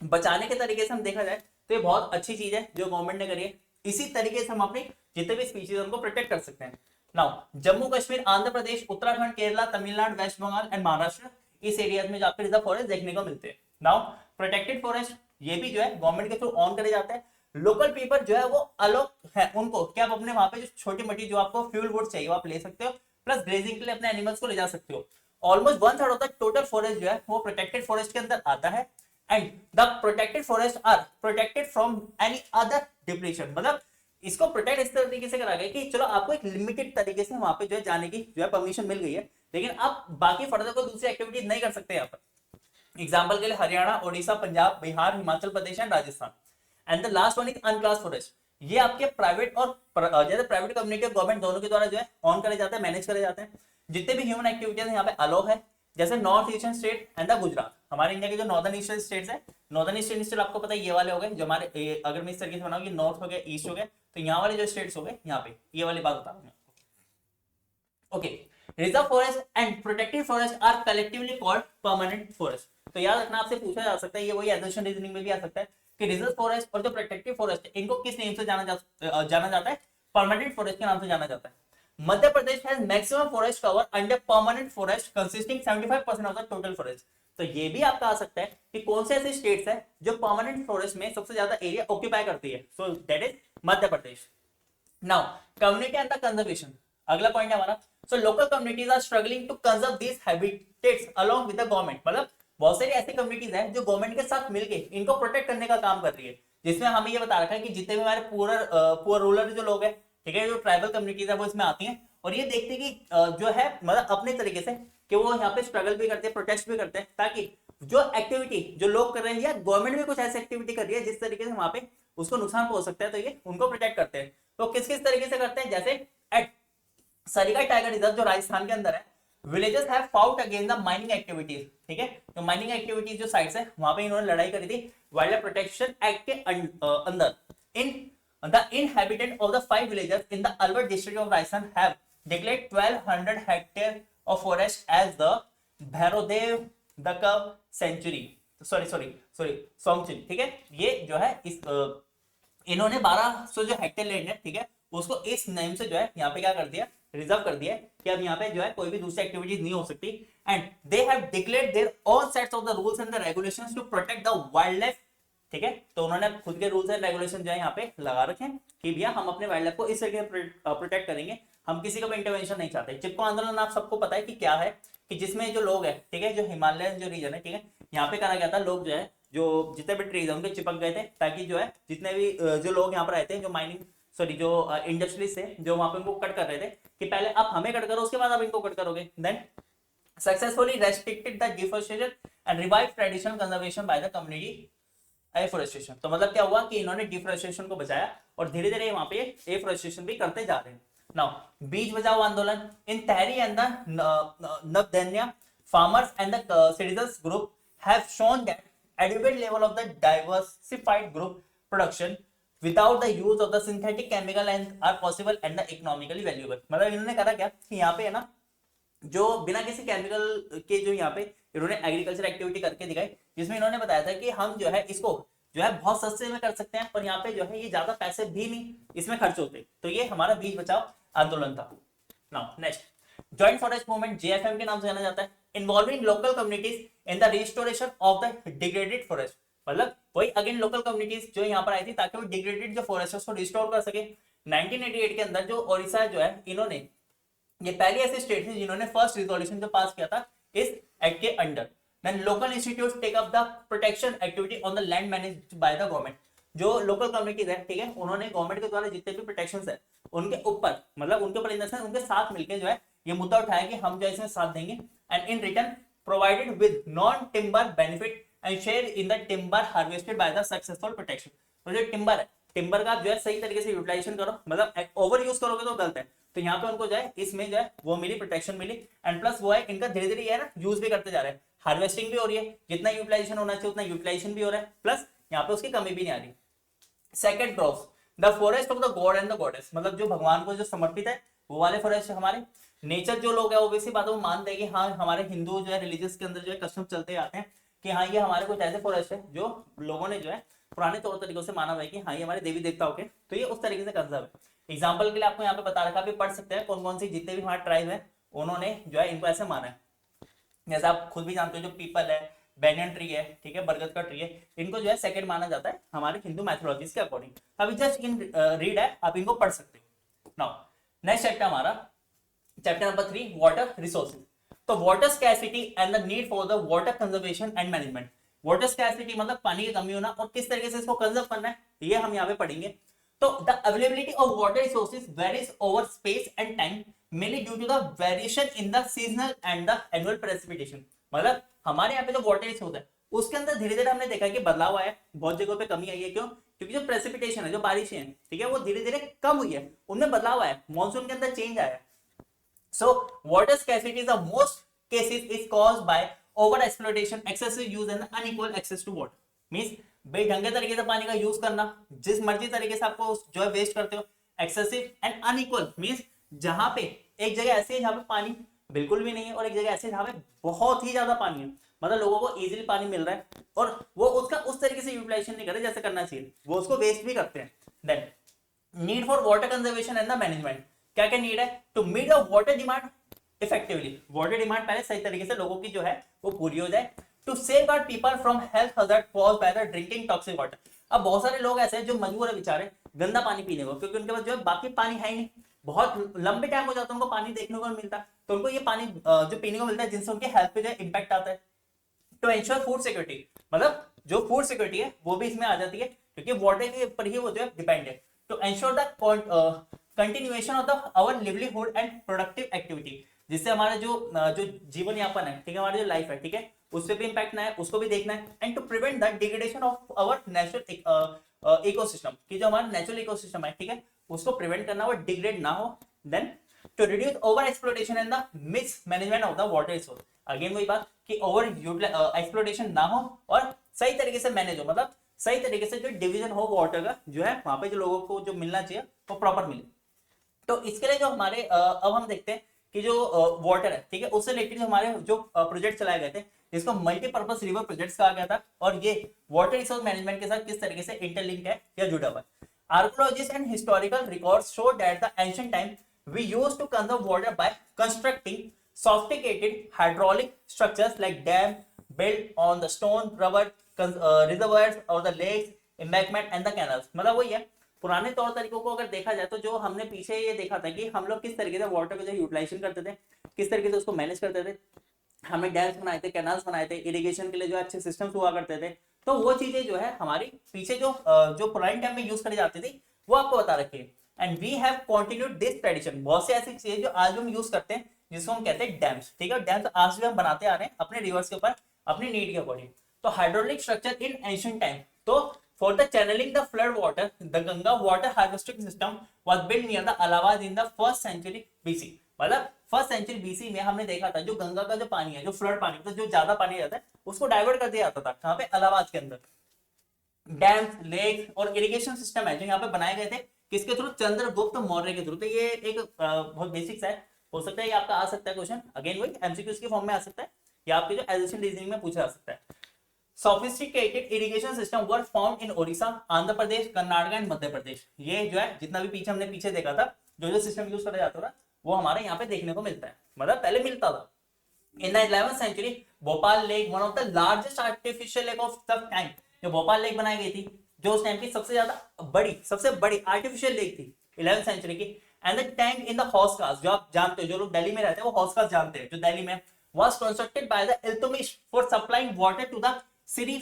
बचाने के तरीके से हम देखा जाए तो ये बहुत अच्छी चीज है जो गवर्नमेंट ने करी है। इसी तरीके से हम अपनी जितने भी स्पीशीज उनको प्रोटेक्ट कर सकते हैं। Now Jammu Kashmir, Andhra Pradesh, Uttarakhand, Kerala, Tamil Nadu, west Bengal and Maharashtra, इस एरियाज में जो आपके रिजर्व फॉरेस्ट देखने को मिलते हैं। नाउ प्रोटेक्टेड फॉरेस्ट ये भी जो है गवर्नमेंट के थ्रू ऑन करे जाते हैं। लोकल पीपल जो है वो अलग है, उनको क्या आप अपने वहां पे जो छोटी मोटी जो आपको फ्यूल वुड चाहिए वो आप ले सकते हो, प्लस ग्रेजिंग के लिए अपने एनिमल्स को ले जा सकते हो। Almost 1/3 of the total forest जो है वो प्रोटेक्टेड फॉरेस्ट के अंदर आता है। And the protected forest are protected from any other depression, मतलब इसको प्रोटेक्ट इस तरीके से करा गया कि चलो आपको एक लिमिटेड तरीके से वहां पे जो है जाने की जो है परमिशन मिल गई है, लेकिन आप बाकी फर्दर कोई दूसरी एक्टिविटीज नहीं कर सकते यहाँ पर। एग्जाम्पल के लिए Haryana, Odisha, Punjab, Bihar, Himachal Pradesh and Rajasthan. And the last one is unclassed forest, ये आपके प्राइवेट और जैसे प्राइवेट कम्युनिटी और गवर्नमेंट दोनों के द्वारा जो है ऑन करे जाते हैं, मैनेज करे जाते हैं। जितने भी ह्यूमन एक्टिविटीज यहाँ पे अलो है, जैसे north eastern state and the Gujarat, हमारे इंडिया के जो नॉर्दर्न ईस्टर्न स्टेट्स है, नॉर्दर्न ईस्टर्न स्टेट आपको पता है ये वाले हो गए जो हमारे, अगर मैं इस तरीके से बनाऊं ये नॉर्थ हो गया, ईस्ट हो गया, तो यहाँ वाले जो स्टेट्स हो गए यहाँ पे ये वाली बात बता रहा हूँ। Okay, reserve forest and protected forest are collectively called permanent forest. तो याद रखना, आपसे पूछा जा सकता है, ये वही एजम्पशन रीजनिंग में भी आ सकता है कि रिजर्व फॉरेस्ट और जो प्रोटेक्टेड फॉरेस्ट है इनको किस नेम से जाना जाता है, परमानेंट फॉरेस्ट के नाम से जाना जाता है। Madhya Pradesh has maximum forest cover under permanent forest consisting 75% of the total forest. तो ये भी आपका आ सकता है कि कौन से ऐसे स्टेट्स है जो परमानेंट फॉरेस्ट में सबसे ज्यादा एरिया ऑक्यूपाई करती है, so that is Madhya Pradesh. Now community and the conservation, अगला पॉइंट है हमारा। So local communities are struggling to conserve these habitats along with the government, मतलब बहुत सारी ऐसी कम्युनिटीज है जो गवर्नमेंट के साथ मिलके इनको प्रोटेक्ट करने का काम कर रही है, जिसमें हमें ये बता रखा है कि जितने भी हमारे पुअर रूरल जो लोग हैं, ठीक है, जो ट्राइबल कम्युनिटीज है वो इसमें आती हैं और ये देखते हैं कि जो है मतलब अपने तरीके से कि वो यहाँ पे स्ट्रगल भी करते हैं, प्रोटेस्ट भी करते हैं, ताकि जो एक्टिविटी जो लोग कर रहे हैं या गवर्नमेंट भी कुछ ऐसी एक्टिविटी कर रही है जिस तरीके से वहां पे उसको नुकसान पहुंच सकता है, तो ये उनको प्रोटेक्ट करते हैं। तो किस किस तरीके से करते हैं, जैसे एट सरिका टाइगर रिजर्व जो राजस्थान के अंदर है, villages have fought against the mining activities, ठीक है, तो माइनिंग एक्टिविटीज जो साइट्स है वहां पे इन्होंने लड़ाई करी थी वाइल्ड लाइफ प्रोटेक्शन एक्ट के अंदर। In the inhabitant of the 5 villages in the Alwar district of Rajasthan have declared 1200 hectare of forest as the Bhairodev Dakav sanctuary, sorry Sonchuri, ठीक है, ये जो है इस इन्होंने 1200 जो हेक्टेयर लैंड है, ठीक है, उसको इस नेम से जो है यहाँ पे क्या कर दिया, रिजर्व कर दिया है कि अब यहाँ पे जो है कोई भी दूसरी एक्टिविटीज नहीं हो सकती। And they have declared their own sets of the rules and the regulations to protect the wildlife, ठीक है, तो उन्होंने खुद के रूल्स एंड रेगुलेशन जो है यहाँ पे लगा रखे हैं कि भैया हम अपने वाइल्ड लाइफ को इस तरीके से प्रोटेक्ट करेंगे, हम किसी का भी इंटरवेंशन नहीं चाहते। चिपको आंदोलन आप सबको पता है कि क्या है, कि जिसमें जो लोग है, ठीक है, जो हिमालयन जो रीजन है, ठीक है, यहाँ पे करा गया था, लोग जो है जो जितने भी ट्रीज है उनके चिपक गए थे, ताकि जो है जितने भी जो लोग यहाँ पर रहते हैं, जो माइनिंग जो इंडस्ट्रीज से जो वहां पे उनको कट कर रहे थे, कि पहले आप हमें कट करो उसके बाद आप इनको कट करोगे, then successfully restricted the deforestation and revive traditional conservation by the community afforestation. तो मतलब क्या हुआ कि इन्होंने डिफोरेस्टेशन को बचाया और धीरे धीरे वहां पे एफोरेस्टेशन भी करते जा रहे हैं। Now Beej Bachao Andolan in Tehri and the Navdanya farmers and the citizens group have shown that adequate level of the diversified group production without the use of the synthetic chemical and are possible and the economically valuable। मतलब इन्होंने करा क्या कि यहाँ पे है ना, जो बिना किसी केमिकल के जो यहाँ पे इन्होंने एग्रीकल्चर एक्टिविटी करके दिखाई, जिसमें इन्होंने बताया था कि हम जो है इसको जो है बहुत सस्ते में कर सकते हैं, पर यहाँ पे जो है ये ज्यादा पैसे भी नहीं इसमें खर्च होते, तो ये हमारा बीज बचाओ आंदोलन था। Now next, joint forest movement JFM के नाम से जाना जाता है, involving local communities in the restoration of the degraded forest. मतलब वही अगेन लोकल कम्युनिटीज जो यहाँ पर आई थी ताकि वो डिग्रेडेड जो फॉरेस्ट है उसको रिस्टोर कर सके। 1988 के अंदर जो ओडिशा जो है, इन्होंने ये पहली ऐसी स्टेट थी जिन्होंने फर्स्ट रिजोल्यूशन जो पास किया था इस एक्ट के under. Then local institutes take up the protection activity on the land managed by the government. जो लोकल कम्युनिटीज है, ठीक है, उन्होंने गवर्नमेंट के द्वारा जितने भी प्रोटेक्शंस है उनके ऊपर, मतलब उनके ऊपर इन द सेंस उनके साथ मिलकर जो है ये मुद्दा उठाया कि हम जो इसमें साथ देंगे and in return provided with non timber benefit and share in the timber harvested by the successful protection. तो जो टिम्बर है, टिम्बर का जो है सही तरीके से यूटिलाइजेशन करो, मतलब ओवर यूज करोगे तो गलत है, तो यहाँ पे उनको जो है इसमें जो है वो मिली, प्रोटेक्शन मिली, एंड प्लस वो है इनका धीरे धीरे है ना यूज भी करते जा रहे हैं, हार्वेस्टिंग भी हो रही है, जितना यूटिलाइजेशन होना चाहिए उतना यूटिलाइजेशन भी हो रहा है, प्लस यहाँ पे उसकी कमी भी नहीं आ रही। Second crops the forest of the God and the goddess, मतलब जो भगवान को जो समर्पित है वो वाले फॉरेस्ट हमारे। नेचर जो लोग है ओबवियसली बात वो मान देंगे, हाँ हमारे हिंदू जो है रिलीजियस के अंदर जो है कस्टम चलते आते हैं कि हाँ ये हमारे कुछ ऐसे फॉरेस्ट है जो लोगों ने जो है पुराने तौर तरीकों से माना हुआ है कि हाँ ये हमारे देवी देवताओं के, तो ये उस तरीके से कंजर्व है। एग्जाम्पल के लिए आपको यहाँ पे बता रखा, भी पढ़ सकते हैं कौन कौन सी जितने भी हमारे ट्राइब है उन्होंने जो है इनको ऐसे माना है। जैसे आप खुद भी जानते हो जो पीपल है, बैनियन ट्री है, ठीक है, बरगद का ट्री है, इनको जो है सेकंड माना जाता है हमारे हिंदू मैथोलॉजीज के अकॉर्डिंग। अभी जस्ट इन रीड है, आप इनको पढ़ सकते हो। नाउ नेक्स्ट चैप्टर हमारा चैप्टर नंबर 3 वाटर रिसोर्सेज। तो water scarcity and the need for the water conservation and management. Water scarcity मतलब पानी की कमी होना और किस तरीके से इसको कंजर्व करना है, ये हम यहाँ पे पढ़ेंगे। तो the availability of water resources varies over space and time mainly due to the variation in the seasonal and the annual precipitation. मतलब हमारे यहाँ पे जो वाटर रिसोर्स है उसके अंदर धीरे धीरे हमने देखा कि बदलाव आया, बहुत जगहों पे कमी आई है। क्यों? क्योंकि जो प्रेसिपिटेशन है, जो बारिशें हैं, ठीक है, वो धीरे धीरे कम हुई है, उनमें बदलाव आया, मॉनसून के अंदर चेंज आया। So water scarcity is the most cases is caused by over exploitation, excessive use and unequal access to water. Means बेढंगे तरीके से पानी का यूज करना, जिस मर्जी तरीके से आपको जो है वेस्ट करते हो। एक्सेसिव एंड अनइक्वल मींस जहां पे एक जगह ऐसी है जहां पे पानी बिल्कुल भी नहीं है और एक जगह ऐसी है जहां पे बहुत ही ज्यादा पानी है, मतलब लोगों को इजीली पानी मिल रहा है और वो उसका उस तरीके से यूटिलाइजेशन नहीं कर रहे जैसे करना चाहिए, वो उसको वेस्ट भी करते हैं। Then need for water conservation and the management. क्या क्या नीड है? To meet the water demand effectively, water demand पहले सही तरीके से लोगों की जो है वो पूरी हो जाए। To safeguard people from health hazard caused by the drinking toxic water. अब बहुत सारे लोग ऐसे हैं जो मजबूर है बेचारे गंदा पानी पीने को, क्योंकि उनके पास जो है बाकी पानी है ही नहीं, बहुत लंबे टाइम हो जाता है उनको पानी देखने को मिलता, तो उनको ये पानी जो पीने को मिलता है जिनसे उनके हेल्थ पे जो है इंपैक्ट आता है। टू एंश्योर फूड सिक्योरिटी, मतलब जो फूड सिक्योरिटी है वो भी इसमें आ जाती है, क्योंकि वाटर के ऊपर ही वो जो है डिपेंड है। To ensure the continuation of the our livelihood and productive activity, जिससे हमारा जो जीवन यापन है, ठीक है, हमारी जो लाइफ है, ठीक है, उस पर भी इम्पैक्ट ना है, उसको भी देखना है। And to prevent the degradation of our natural ecosystem, कि जो हमारा नेचुरल इकोसिस्टम है, ठीक है, उसको प्रिवेंट करना, वो डिग्रेड ना हो। Then to reduce over exploitation and the mismanagement of the water resource, again वही बात कि ओवर एक्सप्लोटेशन ना हो और सही तरीके से मैनेज हो, मतलब सही तरीके से जो डिवीजन हो वाटर का, जो है वहां पे जो लोगों को जो मिलना चाहिए वो प्रॉपर मिले। तो इसके लिए जो हमारे अब हम देखते हैं कि जो वाटर है, ठीक है, उससे रिलेटेड हमारे जो प्रोजेक्ट चलाए गए थे, जिसको मल्टीपर्पज रिवर प्रोजेक्ट्स कहा गया था, और ये वाटर रिसोर्स मैनेजमेंट के साथ किस तरीके से इंटरलिंक है या जुड़ा हुआ है। Archaeologist and historical records show that the ancient time we used to conserve water by constructing sophisticated hydraulic structures like dam built on the stone rubber reservoirs or the lakes embankment and the canals। मतलब वही है, पुराने तौर तरीकों को अगर देखा जाए तो जो हमने पीछे ये देखा था कि हम लोग किस तरीके से वाटर को जो यूटिलाइजेशन करते थे, किस तरीके से उसको मैनेज करते थे, हमने डैम्स बनाए थे, कैनाल्स बनाए थे, इरिगेशन के लिए जो अच्छे सिस्टम्स हुआ करते थे, तो वो चीजें जो है हमारी पीछे जो पुराने टाइम में यूज करी जाती थी वो आपको बता रखी है। And we have continued this tradition, बहुत से ऐसी चीजें जो आज हम यूज करते हैं, जिसको हम कहते हैं डैम्स, ठीक है, डैम्स आज भी हम बनाते आ रहे हैं अपने रिवर्स के ऊपर, अपनी नीड के अकॉर्डिंग। तो hydraulic structure in ancient time, तो for the channeling the flood water the Ganga water harvesting system was built near the Allahabad in the first century BC. मतलब फर्स्ट सेंचुरी बीसी में हमने देखा था जो गंगा का जो पानी है, जो फ्लड पानी, तो जो ज्यादा पानी रहता है उसको डाइवर्ट कर दिया जाता था, कहां पे, इलाहाबाद के अंदर। डैम्स, लेक और इरिगेशन सिस्टम है जो यहाँ पे बनाए गए थे, किसके थ्रू, चंद्रगुप्त मौर्य के थ्रू। तो ये एक बहुत बेसिक्स है, हो सकता है ये आपका आ सकता है क्वेश्चन, अगेन वही एमसीक्यूज के फॉर्म में आ सकता है, या आपके जो एडिशन रीजनिंग में पूछा जा सकता है। Sophisticated irrigation system were found in Odisha, Andhra Pradesh, Karnataka and Madhya Pradesh. ये जो है जितना भी पीछे हमने पीछे देखा था, जो सिस्टम यूज करा जाता था वो हमारे यहाँ पे देखने को मिलता है, मतलब पहले मिलता था। In the 11th century Bhopal lake, one of the largest artificial lake of the time, जो भोपाल लेक बनाई गई थी, जो उस टाइम की सबसे बड़ी आर्टिफिशियल लेक थी 11th सेंचुरी की। And the tank in the हौसकास, जो आप जानते हो, जो लोग दिल्ली में रहते हैं वो हौसकास जानते हैं, जो दिल्ली में, was constructed by the Iltutmish for supplying water to the city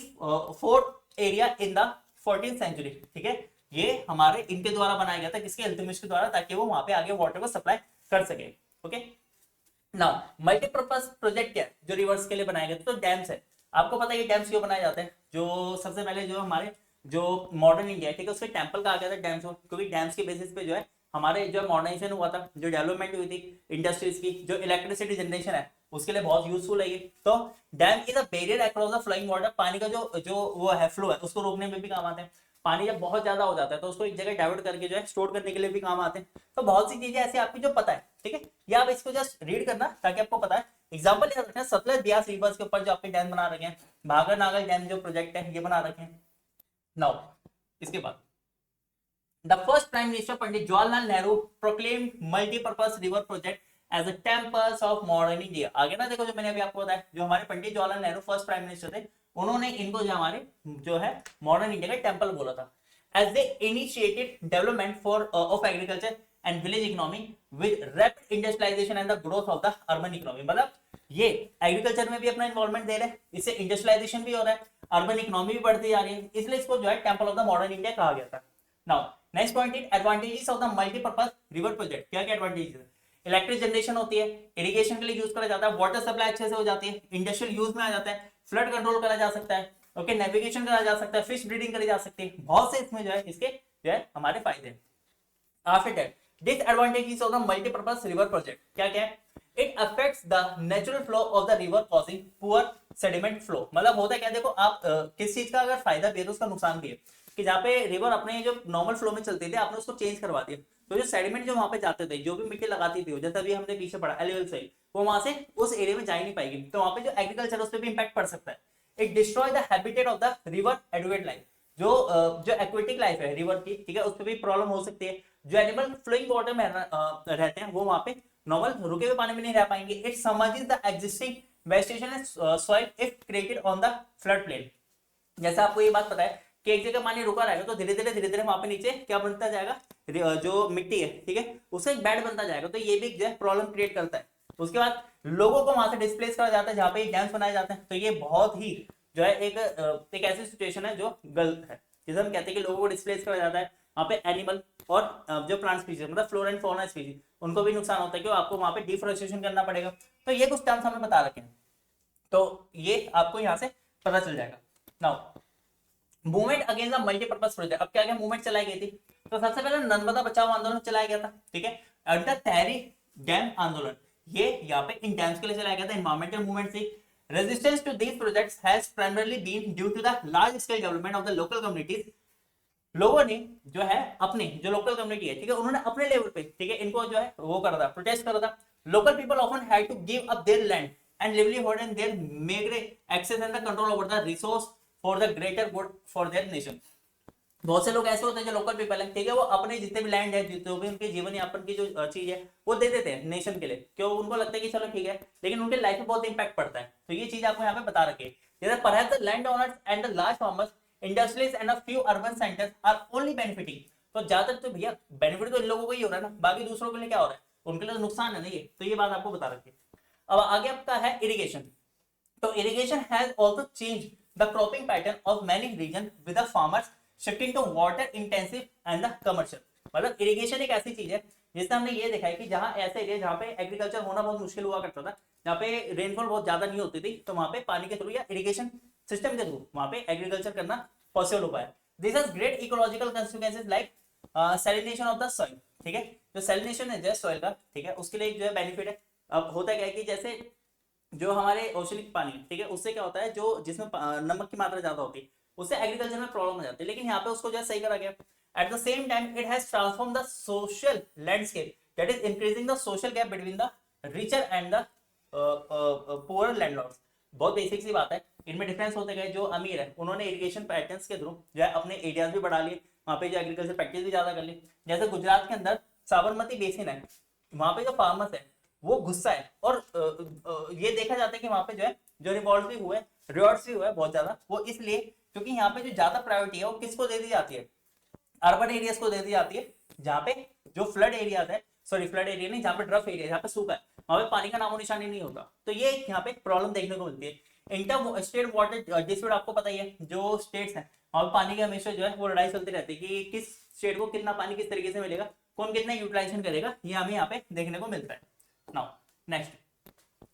fort area in the 14th century। ठीक है, ये हमारे इनके द्वारा बनाया गया था, किसके, इल्तुतमिश के द्वारा, ताकि वो वहां पे आगे वाटर को सप्लाई कर सके। ओके, नाउ मल्टीपर्पज प्रोजेक्ट क्या है जो रिवर्स के लिए बनाए गए थे, तो डैम्स है। आपको पता है ये डैम्स क्यों बनाए जाते हैं, जो सबसे पहले जो हमारे जो मॉडर्न इंडिया है, ठीक है, उसके टेंपल कहा गया था डैम्स को, क्योंकि डैम्स के बेसिस पे जो है हमारे जो मॉडर्नाइजेशन हुआ था, जो डेवलपमेंट हुई थी इंडस्ट्रीज की, जो इलेक्ट्रिसिटी जनरेशन है उसके लिए बहुत यूजफुल है ये। तो dam is a barrier across the flowing water, पानी का जो वो है फ्लो है उसको रोकने में भी काम आते हैं। पानी जब बहुत ज्यादा हो जाता है तो उसको एक जगह डाइवर्ट करके जो है स्टोर करने के लिए भी काम आते हैं। तो बहुत सी चीजें ऐसी आपकी जो पता है, ठीक है, या आप इसको जस्ट रीड करना ताकि आपको पता है। एग्जाम्पल याद रखना, सतलज ब्यास रिवर्स के ऊपर जो आपके डैम बना रखे हैं, भागर नागल डैम जो प्रोजेक्ट है ये बना रखे हैं। नाउ इसके बाद the first prime minister Pandit Jawaharlal Nehru proclaimed multi-purpose river project as a temples of modern India। आगे ना देखो, जो मैंने अभी आपको बताया, जो हमारे Pandit Jawaharlal Nehru first prime minister थे, उन्होंने इनको जो हमारे जो है मॉडर्न इंडिया का टेंपल बोला था। as they initiated development for of agriculture and village economy with rapid industrialization and the growth of the urban economy। मतलब ये एग्रीकल्चर में भी अपना इन्वॉल्वमेंट दे रहे हैं, इससे इंडस्ट्रियलाइजेशन भी हो रहा है, अर्बन इकोनॉमी भी बढ़ती जा रही है, इसलिए इसको जो है temple of the modern India कहा गया था। Now next point is advantages of the multipurpose river project. क्या क्या एडवांटेजेस है, इलेक्ट्रिक जनरेशन होती है, इरिगेशन के लिए यूज करा जाता है, वाटर सप्लाई अच्छे से हो जाती है, इंडस्ट्रियल यूज में आ जाता है, फ्लड कंट्रोल करा जा सकता है, ओके, नेविगेशन करा जा सकता है, फिश ब्रीडिंग करी जा सकती है, बहुत से इसमें जो है इसके जो है हमारे फायदे हैं। After that disadvantages of the multipurpose river project क्या क्या है, it affects the natural flow of the river causing poor sediment flow. मतलब होता है क्या, देखो आप किस चीज का अगर फायदा भी है तो उसका नुकसान भी है, कि जहाँ पे रिवर अपने जो नॉर्मल फ्लो में चलती थी आपने उसको चेंज करवा दिया, तो जो सेडिमेंट जो वहां पे जाते थे, जो भी मिट्टी लगाती थी, जैसा भी हमने पीछे पढ़ा एलुवियल सॉइल, वो वहां से उस एरिया में जा ही नहीं पाएगी, तो वहां पे जो एग्रीकल्चर उस पर भी इंपैक्ट पड़ सकता है। It destroy the habitat of the river एडुएट लाइफ, जो एक्वेटिक लाइफ है रिवर की, ठीक है, उस पर भी प्रॉब्लम हो सकती है। जो एनिमल फ्लोइंग वाटर में रहते हैं वो वहां पे नॉर्मल रुके हुए पानी में नहीं रह पाएंगे। It submerges the existing vegetation and soil if created on the flood plain. जैसा आपको ये बात पता है कि एक जगह पानी रुका रहेगा तो धीरे धीरे वहां पे नीचे क्या बनता जाएगा, जो मिट्टी है, ठीक है, उससे एक बेड बनता जाएगा, तो ये भी जो है प्रॉब्लम क्रिएट करता है। उसके बाद लोगों को वहां से डिस्प्लेस करा जाता है जहाँ पे डैम्स बनाए जाते हैं। तो ये बहुत ही जो है एक ऐसी सिचुएशन है जो गलत है, जिसे हम कहते हैं कि लोगों को डिस्प्लेस करा जाता है। वहाँ पे एनिमल और जो प्लांट स्पीशीज मतलब फ्लोरा एंड फौना स्पीशीज उनको भी नुकसान होता है, क्यों आपको वहाँ पे डिफोरेस्टेशन करना पड़ेगा। तो ये कुछ टर्म्स हमें बता रखे हैं, तो ये आपको यहाँ से पता चल जाएगा। Now movement against the multipurpose project, अब क्या क्या मूवमेंट चलाई गई थी। तो सबसे पहले नर्मदा बचाओ आंदोलन चलाया गया था, ठीक है। अंडर तहरी डैम आंदोलन, ये यहाँ पे इन डैम्स के लिए चलाया गया था। एनवायरमेंटल मूवमेंट थी। Resistance to these projects has primarily been due to the large scale development of the local communities. लोगों ने जो है अपने जो लोकल कम्युनिटी है, ठीक है, उन्होंने अपने लेवल पे, ठीक है, इनको जो है वो करा था, प्रोटेस्ट करा था। Local people often had to give up their land and livelihood and their meagre access and the control over the resource for the greater good for their nation. बहुत से लोग ऐसे होते हैं जो लोकल पीपल है, ठीक है, वो अपने जितने भी लैंड है, जो भी उनके जीवन यापन की जो चीज है वो दे देते हैं नेशन के लिए, क्यों उनको लगता है कि चलो ठीक है, लेकिन उनके लाइफ में बहुत इंपैक्ट पड़ता है। तो ये चीज आपको यहाँ पे बता रखी है। जैसे perhaps the land owners and the large farmers, industries and a few urban centres are only benefiting. तो ज्यादातर तो भैया बेनिफिट तो इन लोगों को ही हो रहा है ना, बाकी दूसरों के लिए क्या हो रहा है, उनके लिए तो नुकसान है ना ये। तो ये बात आपको बता रखी है। अब आगे आपका है इरिगेशन। तो irrigation has also changed the cropping pattern of many regions with the farmers shifting to water intensive and the commercial। मतलब इरिगेशन एक ऐसी चीज है जिससे हमने ये देखा है कि जहां ऐसे एरिया जहां पे एग्रीकल्चर होना बहुत मुश्किल हुआ करता था, जहां पे रेनफॉल बहुत ज्यादा नहीं होती थी, तो वहां पे पानी के थ्रू या इरिगेशन सिस्टम के थ्रू वहां पे एग्रीकल्चर करना पॉसिबल हो पाया। This has great ecological consequences like salination of the soil, ठीक है, जो सैलिनेशन है जो सॉइल का, ठीक है, उसके लिए जो है बेनिफिट है। अब होता क्या है कि जैसे जो हमारे ओशनिक पानी, ठीक है, उससे क्या होता है, जो जिसमें नमक की मात्रा ज्यादा होती है, उससे एग्रीकल्चर में प्रॉब्लम हो जाती है, लेकिन यहाँ पे उसको जो है सही करा गया। At the same time it has transform the social landscape that is increasing the social gap between the richer and the poor landlords. बहुत बेसिक सी बात है, इनमें डिफरेंस होते गए। जो अमीर है उन्होंने इरिगेशन पैटर्न्स के थ्रू जो है अपने एरियाज भी बढ़ा लिए, वहां पे जो एग्रीकल्चर प्रैक्टिस भी ज्यादा कर ली। जैसे गुजरात के अंदर साबरमती बेसिन है, वहां पे जो फार्मर्स है वो गुस्सा है, और ये देखा जाता है कि वहां पे जो है जो रिवॉल्ट भी हुए, रिवॉर्ड्स भी हुए बहुत ज्यादा, वो इसलिए क्योंकि यहाँ पे जो ज्यादा प्रायोरिटी है वो किसको दे दी जाती है, अर्बन एरियाज को दे दी जाती है, जहाँ पे जो फ्लड एरियाज है, सॉरी फ्लड एरिया नहीं, जहाँ पे ड्रफ एरिया, जहाँ पे सूखा है, वहां पे पानी का नामो निशानी नहीं होता। तो ये यहाँ पे प्रॉब्लम देखने को मिलती है। इंटर स्टेट वाटर डिस्प्यूट आपको पता ही है, जो स्टेट्स हैं वहां पे पानी की हमेशा जो है वो लड़ाई चलती रहती है कि किस स्टेट को कितना पानी किस तरीके से मिलेगा, कौन कितना यूटिलाइजेशन करेगा, ये हमें यहाँ पे देखने को मिलता है। Now next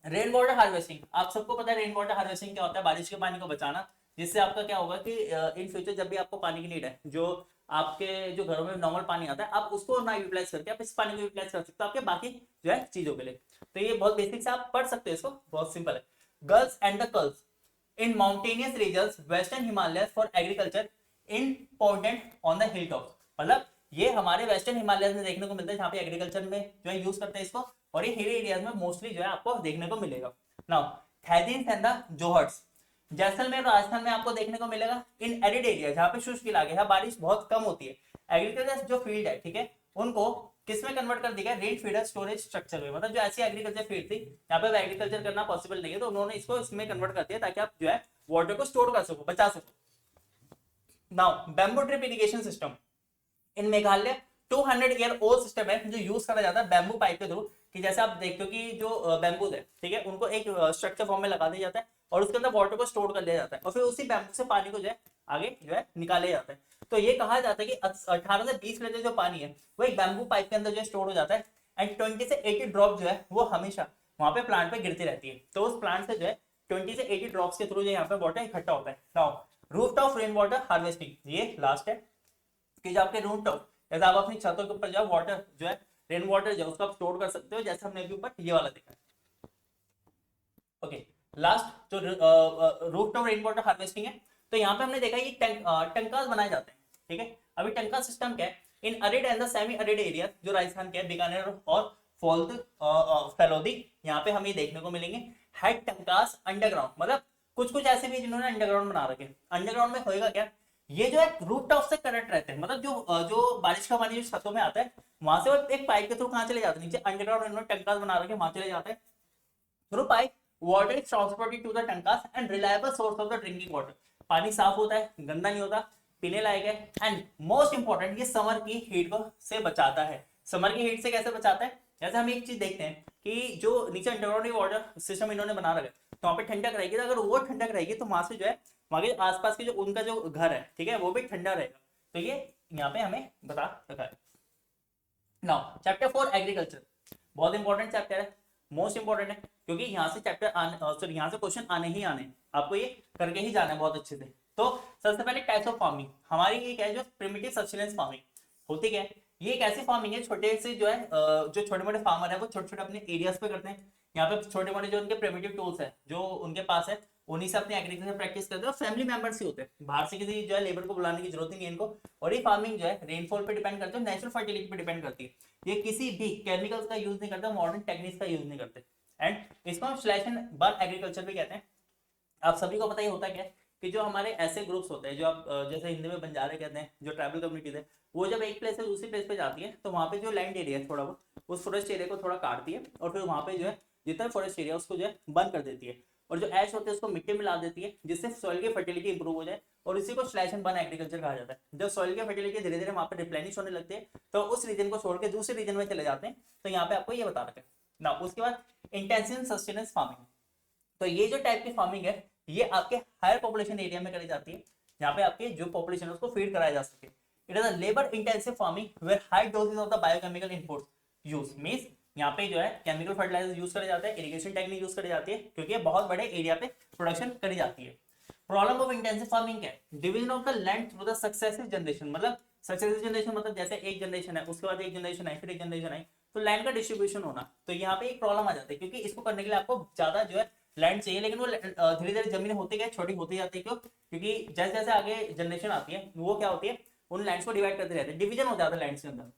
rain water harvesting. आप सबको पता है रेन वाटर हार्वेस्टिंग क्या होता है, बारिश के पानी को बचाना, जिससे आपका क्या होगा कि इन फ्यूचर जब भी आपको पानी की नीड है, जो आपके जो घरों में नॉर्मल पानी आता है, आप उसको ना यूटिलाइज करके आप इस पानी को यूटिलाइज कर सकते हो आपके बाकी जो है चीजों के लिए। तो ये बहुत बेसिक से आप पढ़ सकते हो, इसको बहुत सिंपल है। Girls and the curls in mountainous regions western Himalaya for agriculture important on the hill top. मतलब ये हमारे वेस्टर्न हिमालय में देखने को मिलता है, जहाँ पे एग्रीकल्चर में जो है यूज करते हैं इसको, और ये हिल एरियाज में मोस्टली जो है आपको देखने को मिलेगा। नाउ थैदिन्स एंड द जोहर्ट्स, जैसलमेर राजस्थान में आपको देखने को मिलेगा। इन एरिड एरिया जहाँ पे शुष्क इलाके है, बारिश बहुत कम होती है, एग्रीकल्चर जो फील्ड है, ठीक है, उनको किसमें कन्वर्ट कर दिया, रेन फीडर स्टोरेज स्ट्रक्चर में। मतलब जो ऐसी एग्रीकल्चर फील्ड थी जहाँ पे एग्रीकल्चर करना पॉसिबल नहीं है, तो उन्होंने इसको इसमें कन्वर्ट कर दिया ताकि आप जो है वाटर को स्टोर कर सको, बचा सको। Now bamboo drip irrigation system in Meghalaya 200 year old system है जो यूज करा जाता है बैम्बू पाइप के थ्रू, कि जैसे आप देखते हो कि जो बैम्बू है, ठीक है, उनको एक स्ट्रक्चर फॉर्म में लगा दिया जाता है और उसके अंदर वाटर को स्टोर कर लिया जाता है, और फिर उसी बैम्बू से पानी को जो है आगे जो है निकाले जाता है। तो ये कहा जाता है कि 18 से 20 लीटर जो पानी है वो एक बैम्बू पाइप के अंदर जो स्टोर हो जाता है, एंड 20 से 80 ड्रॉप जो है वो हमेशा वहां पे प्लांट पे गिरती रहती है। तो उस प्लांट से जो है 20 से 80 ड्रॉप्स के थ्रू जो यहाँ पे वाटर इकट्ठा होता है। Now rooftop rain water harvesting, ये लास्ट है कि जो आपके रूफटॉप, जैसे आप अपनी छतों के ऊपर जो वाटर जो है रेन वाटर जो उसको आप स्टोर कर सकते हो, जैसे हमने अभी ऊपर ये वाला देखा है। ओके, लास्ट जो रूफटॉप रेन वाटर हार्वेस्टिंग है, तो यहाँ पे हमने देखा कि टंकास बनाए जाते हैं, ठीक है। अभी टंका सिस्टम क्या है, in arid and the semi arid area जो राजस्थान के है, बीकानेर और फौल्त फैलोदी, यहाँ पे हमें देखने को मिलेंगे हेड टंकास अंडरग्राउंड। मतलब कुछ कुछ ऐसे भी जिन्होंने अंडरग्राउंड बना रखे। अंडरग्राउंड में होएगा क्या, ये जो है रूफटॉप से कनेक्ट रहते हैं, मतलब जो बारिश का पानी जो छतों में आता है वहां से वो एक पाइप के थ्रू कहाँ चले जाते हैं, नीचे अंडरग्राउंड इन्होंने टंकास बना रखे, वहां चले जाते हैं। Through pipe water is transported to the tankas and reliable source of the drinking water. पानी साफ होता है, गंदा नहीं होता, पीने लायक है, एंड मोस्ट इंपॉर्टेंट ये समर की हीट को से बचाता है। समर की हीट से कैसे बचाता है, जैसे हम एक चीज देखते हैं कि जो नीचे अंडरग्राउंड वाटर सिस्टम इन्होंने बना रखा है, तो वहाँ पे ठंडक रहेगी, तो अगर वो ठंडक रहेगी तो वहां से जो है वहां के आसपास के जो उनका जो घर है, ठीक है, वो भी ठंडा रहेगा। तो ये यहाँ पे हमें बता रखा है। नाउ चैप्टर 4 एग्रीकल्चर, बहुत इंपॉर्टेंट चैप्टर है, मोस्ट इंपॉर्टेंट है, क्योंकि यहाँ से चैप्टर आने सॉरी यहाँ से क्वेश्चन आने ही आने, आपको ये करके ही जाना है बहुत अच्छे से। तो सबसे पहले टाइप्स ऑफ फार्मिंग हमारी ये क्या है, जो प्रिमिटिव सब्सिस्टेंस फार्मिंग होती क्या है, ये एक ऐसी फार्मिंग है छोटे से जो है जो छोटे मोटे फार्मर है वो छोटे छोटे अपने एरियाज पे करते हैं। यहाँ पे छोटे मोटे जो उनके प्रिमिटिव टूल्स है जो उनके पास है, उन्हीं से अपने एग्रीकल्चर प्रैक्टिस करते हैं, और फैमिली मेंबर्स ही होते हैं, बाहर से किसी जो है लेबर को बुलाने की जरूरत नहीं है इनको। और ये फार्मिंग जो है रेनफॉल पे डिपेंड करती है, नेचुरल फर्टिलिटी पे डिपेंड करती है, ये किसी भी केमिकल्स का यूज नहीं करते, मॉडर्न टेक्निक्स का यूज नहीं करते। एंड इसको हम स्लैश एंड बर्न एग्रीकल्चर भी कहते हैं। आप सभी को पता ही होता क्या है कि जो हमारे ऐसे ग्रुप्स होते हैं जो आप जैसे हिंदी में बंजारे कहते हैं, जो ट्राइबल कम्युनिटीज है, वो जब एक प्लेस से दूसरी प्लेस पे जाती है तो वहाँ पे जो लैंड एरिया है थोड़ा वो उस फॉरेस्ट एरिया को थोड़ा काटती है, और फिर वहाँ पे जो है जितना फॉरेस्ट एरिया उसको जो है बंद कर देती है, और जो ऐश होते हैं उसको मिट्टी में मिला देती है, जिससे सॉइल की फर्टिलिटी इंप्रूव हो जाए, और इसी को स्लैश एंड बर्न एग्रीकल्चर कहा जाता है। जब सॉइल की फर्टिलिटी धीरे धीरे वहाँ पे रिप्लेनिश होने लगती है तो उस रीजन को छोड़ के दूसरे रीजन में चले जाते हैं। तो यहाँ पे आपको ये बता रखा है ना। उसके बाद इंटेंसिव सस्टेनेंस फार्मिंग, तो ये जो टाइप की फार्मिंग है ये आपके हायर पॉपुलेशन एरिया में करी जाती है, जहाँ पे आपके जो पॉपुलेशन है उसको फीड कराया जा सके। It is a labour intensive farming where high doses of the biochemical inputs use, means यहाँ पे जो है केमिकल फर्टिलाइजर यूज करे जाते हैं, इरिगेशन टेक्निक यूज करी जाती है, क्योंकि ये बहुत बड़े एरिया पे प्रोडक्शन करी जाती है। प्रॉब्लम ऑफ इंटेंसिव फार्मिंग क्या है, division of the land through the successive generation, मतलब सक्सेसिव जनरेशन मतलब जैसे एक जनरेशन है उसके बाद एक जनरेशन आई फिर एक जनरेशन आई, तो लैंड का डिस्ट्रीब्यूशन होना, तो यहाँ पे एक प्रॉब्लम आ जाती है, क्योंकि इसको करने के लिए आपको ज्यादा जो है लैंड चाहिए, लेकिन वो धीरे धीरे जमीन होती है छोटी होती जाती है, क्यों, क्योंकि जैसे जैसे आगे जनरेशन आती है वो क्या होती है उन लैंड्स को डिवाइड करते रहते हैं, डिवीजन हो जाता है लैंड्स के अंदर।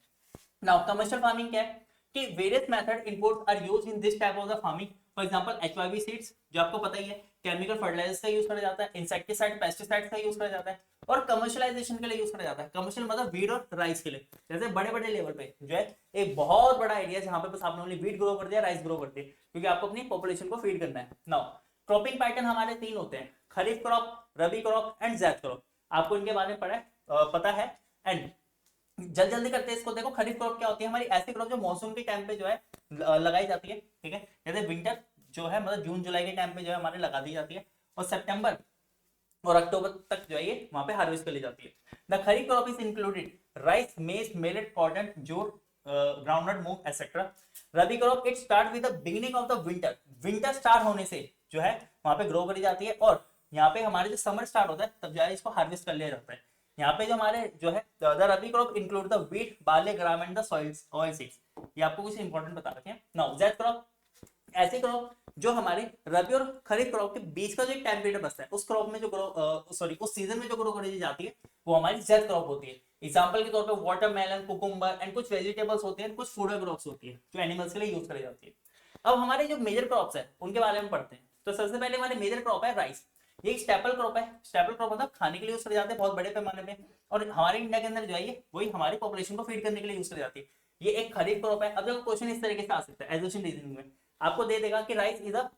नाउ कमर्शियल फार्मिंग क्या है कि various method inputs are used in this type of the farming, for example HYV seeds जो आपको पता ही है, केमिकल फर्टिलाइजर्स का यूज करा जाता है, इंसेक्टिसाइड पेस्टिसाइड्स का यूज करा जाता है, और कमर्शियलाइजेशन के लिए यूज करा जाता है। कमर्शियल मतलब वीट और राइस के लिए, जैसे बड़े बड़े लेवल पे जो है एक बहुत बड़ा एरिया जहां पे बस आपने ओनली वीट ग्रो कर दिया, राइस ग्रो कर दिया, क्योंकि आपको अपनी पॉपुलेशन को फीड करना है। नाउ क्रॉपिंग पैटर्न हमारे तीन होते हैं, kharif crop, rabi crop and zaid crop, आपको इनके बारे में पता है। एंड जल्दी करते हैं इसको, देखो खरीफ क्रॉप क्या होती है, हमारी ऐसी क्रॉप जो मॉनसून के टाइम पे जो है लगाई जाती है, ठीक है, जैसे विंटर जो है मतलब जून जुलाई के टाइम पे जो है हमारे लगा दी जाती है, और सितंबर और अक्टूबर तक जो है ये वहां पे हार्वेस्ट कर ली जाती है। The kharif crop is included rice, maize, millet, cotton, jute, groundnut, moong etcetera. Rabi crop it start with the beginning of the winter, winter start होने से जो है वहां पे ग्रो करी जाती है, और यहाँ पे हमारे जो समर स्टार्ट होता है तब जो है इसको हार्वेस्ट कर लिया जाता है। यहाँ पे जो हमारे जो है the rabi crop include the wheat, barley, gram and the soils oil seeds, ये आपको कुछ इंपॉर्टेंट बता रखे हैं। नाउ ज़ैद क्रॉप, ऐसी क्रॉप जो हमारे रबी और खरीफ क्रॉप के बीच का जो एक टाइम पीरियड बचता है उस क्रॉप में जो उस सीजन में जो ग्रो करी जाती है वो हमारी ज़ैद क्रॉप होती है। एग्जांपल के तौर पे वाटरमेलन, कुकुम्बर एंड कुछ वेजिटेबल्स होती हैं, कुछ फूड क्रॉप्स होती है जो एनिमल्स के लिए यूज करी जाती है। अब हमारे जो मेजर क्रॉप्स है उनके बारे में पढ़ते हैं। तो सबसे पहले हमारे मेजर क्रॉप है राइस, ये एक स्टेपल क्रॉप है, स्टेपल क्रॉप मतलब खाने के लिए यूज करे जाते हैं बहुत बड़े पैमाने पे, और हमारे इंडिया के अंदर जो है ये वही हमारी पॉपुलेशन को फीड करने के लिए यूज करी जाती है। ये एक खरीफ क्रॉप है। अब देखो क्वेश्चन इस तरीके से आ सकता है, एजुकेशन रीजनिंग में आपको दे देगा कि rice is a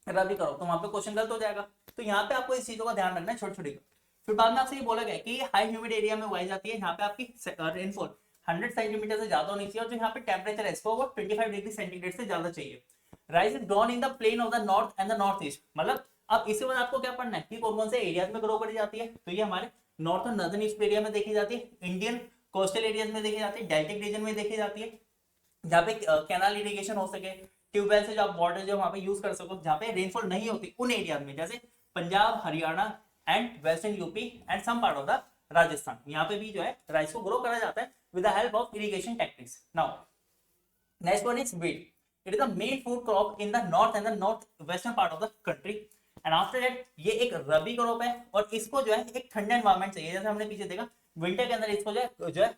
rabi crop, तो वहां पे क्वेश्चन गलत हो जाएगा। तो यहाँ पे आपको इस चीजों का ध्यान रखना है छोटी छोटी। फिर बाद में आपसे ये बोला गया कि ये हाई ह्यूमिड एरिया में उगाई जाती है, यहाँ पे आपकी रेनफॉल 100 सेंटीमीटर से ज्यादा होनी चाहिए, और जो यहाँ पे टेम्परेचर है इसको वो 25 डिग्री सेंटीग्रेड से ज्यादा चाहिए। Rice is grown in the plain of the north and the north east, मतलब अब इसके बाद आपको क्या पढ़ना है कि कौन कौन से एरियाज में ग्रो करी जाती है। तो ये हमारे नॉर्थ और नॉर्दर्न ईस्ट एरिया में देखी जाती है, इंडियन कोस्टल एरियाज में देखी जाती है, डेल्टिक रीजन में देखी जाती है, जहाँ पे कैनाल इरिगेशन हो सके, ट्यूबवेल से जो आप वाटर जो वहाँ पे यूज कर सको, जहाँ पे रेनफॉल नहीं होती उन एरिया में, जैसे Punjab, Haryana and western UP and some part of the Rajasthan, यहाँ पे भी जो है राइस को ग्रो करा जाता है with the help of irrigation techniques. Now next one is wheat, it is the main food crop in the north and the north western part of the country. And after that ये एक रबी क्रॉप है, और इसको जो है एक ठंडा एनवायरमेंट चाहिए, जैसे हमने पीछे देखा विंटर के अंदर इसको जो है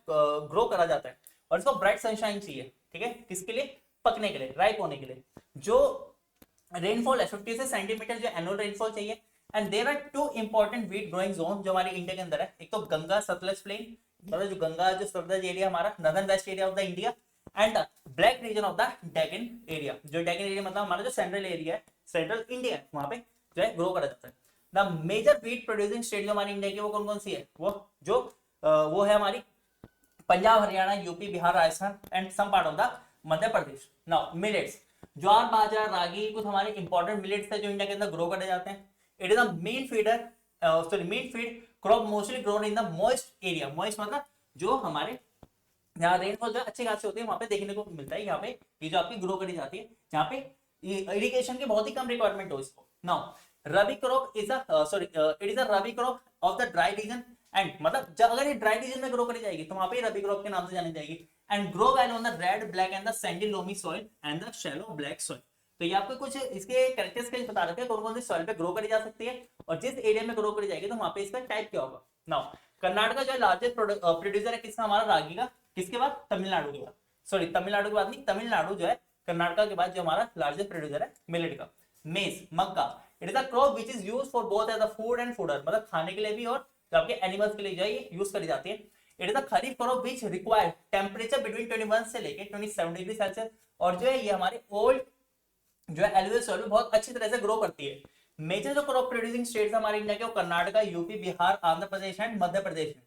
ग्रो करा जाता है, और इसको ब्राइट सनशाइन चाहिए, ठीक है, किसके लिए, पकने के लिए, राइप होने के लिए। जो रेनफॉल है 50 से सेंटीमीटर जो एनुअल रेनफॉल चाहिए। And there are two important wheat growing zone जो हमारे इंडिया के अंदर है, एक तो गंगा सतलज प्लेन, मतलब जो गंगा जो सतलज एरिया हमारा northern west area of the India, and the black region of the Deccan area, जो डेक्कन एरिया मतलब हमारा जो सेंट्रल एरिया है, सेंट्रल इंडिया है, वहां पे जो है ग्रो करा जाता है। The major wheat producing state जो हमारी इंडिया की वो कौन कौन सी है, वो है हमारी Punjab, Haryana, UP, Bihar, Rajasthan and some part of the Madhya Pradesh. Now millets, jowar bajra ragi कुछ हमारे इंपॉर्टेंट मिलेट्स है जो इंडिया के अंदर ग्रो करे जाते हैं। It is a main feeder main feed crop mostly grown in the moist area. Moist मतलब जो हमारे यहाँ रेनफॉल जो अच्छी खासी होती है वहां पे देखने को मिलता है। यहाँ पे ये जो आपकी ग्रो करी जाती है जहाँ पे इरिगेशन की बहुत ही कम रिक्वायरमेंट हो इसको। Now rabi crop is it is a rabi crop of the dry region and मतलब अगर ये ड्राई रीजन में ग्रो करी जाएगी तो वहां पे रबी क्रॉप के नाम से जानी जाएगी। And grow well on the red black and the Sandy loamy soil and the shallow black soil. तो ये आपको कुछ इसके कैरेक्टरिस्टिक्स बता रखे हैं कौन कौन सी सॉइल पे ग्रो करी जा सकती है और जिस एरिया में ग्रो करी जाएगी तो वहां पे इसका टाइप क्या होगा। नाउ कर्नाटका जो लार्जेस्ट प्रोड्यूसर है किसका हमारा रागी का, किसके बाद तमिलनाडु के बाद, सॉरी तमिलनाडु के बाद नहीं, तमिलनाडु जो है कर्नाटका के बाद जो हमारा लार्जेस्ट प्रोड्यूसर है मिलेट का। मेज मक्का it is a crop which is used for both as a food and fodder मतलब खाने के लिए भी और जो आपके एनिमल्स के लिए जो है ये यूज करी जाती है। It is a kharif crop which require temperature between 21 से लेके 27 डिग्री सेल्सियस और जो है ये हमारे ओल्ड जो है एलुवियल सॉइल में बहुत अच्छी तरह से ग्रो करती है। मेजर जो क्रॉप प्रोड्यूसिंग स्टेट्स हमारे इंडिया के वो कर्नाटका यूपी बिहार आंध्र प्रदेश एंड मध्य प्रदेश में।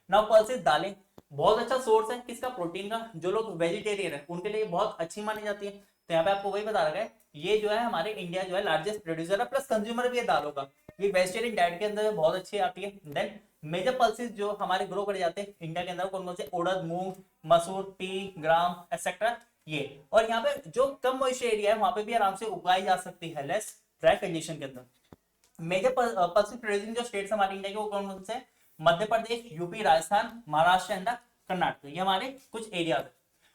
नाउ पल्सेस दालें बहुत अच्छा सोर्स है किसका, प्रोटीन का। जो लोग वेजिटेरियन है उनके लिए बहुत अच्छी मानी जाती है। तो यहाँ पे आपको वही बता रखा है ये जो है हमारे इंडिया जो है लार्जेस्ट प्रोड्यूसर है प्लस कंज्यूमर भी है दालों का। ये वेजिटेरियन डाइट के अंदर बहुत अच्छी आती है। देन मेजर पल्सेस जो हमारे ग्रो कर जाते हैं इंडिया के अंदर कौन कौन से, उड़द मूंग मसूर टी ग्राम एक्सेट्रा ये। और यहाँ पे जो कम मॉइस्चर एरिया है वहां पे भी आराम से उगाई जा सकती है लेस ड्राई कंडीशन के अंदर। मेजर पल्सेस प्रोड्यूसिंग जो स्टेट्स हमारे इंडिया के वो कौन कौन से, मध्य प्रदेश यूपी राजस्थान महाराष्ट्र एंड कर्नाटक, ये हमारे कुछ एरिया है।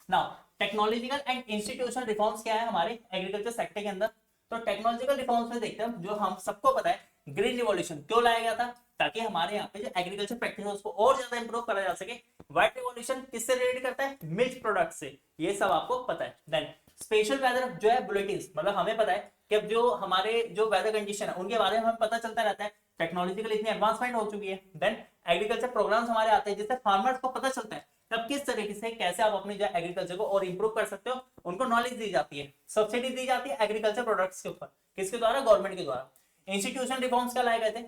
Now technological and institutional reforms क्या है हमारे एग्रीकल्चर सेक्टर के अंदर। तो टेक्नोलॉजिकल रिफॉर्म्स में देखते हैं जो हम सबको पता है ग्रीन रिवॉल्यूशन क्यों लाया गया था, ताकि हमारे यहाँ पे जो एग्रीकल्चर प्रैक्टिस है उसको और ज्यादा इंप्रूव करा जा सके। व्हाइट रिवॉल्यूशन किससे रिलेटेड करता है, मिल्क प्रोडक्ट से, ये सब आपको पता है। देन स्पेशल वेदर जो है बुलेटिन्स मतलब हमें पता है कि अब जो हमारे जो वेदर कंडीशन है उनके बारे में हमें पता चलता रहता है, टेक्नोलॉजिकल इतनी एडवांसमेंट हो चुकी है। देन एग्रीकल्चर प्रोग्राम्स हमारे आते हैं जिससे फार्मर्स को पता चलता है तब किस तरीके से कैसे आप अपने जो एग्रीकल्चर को और इंप्रूव कर सकते हो, उनको नॉलेज दी जाती है, सब्सिडी दी जाती है एग्रीकल्चर प्रोडक्ट्स के ऊपर, किसके द्वारा, गवर्नमेंट के द्वारा। इंस्टीट्यूशन रिफॉर्म्स क्या लाए गए थे,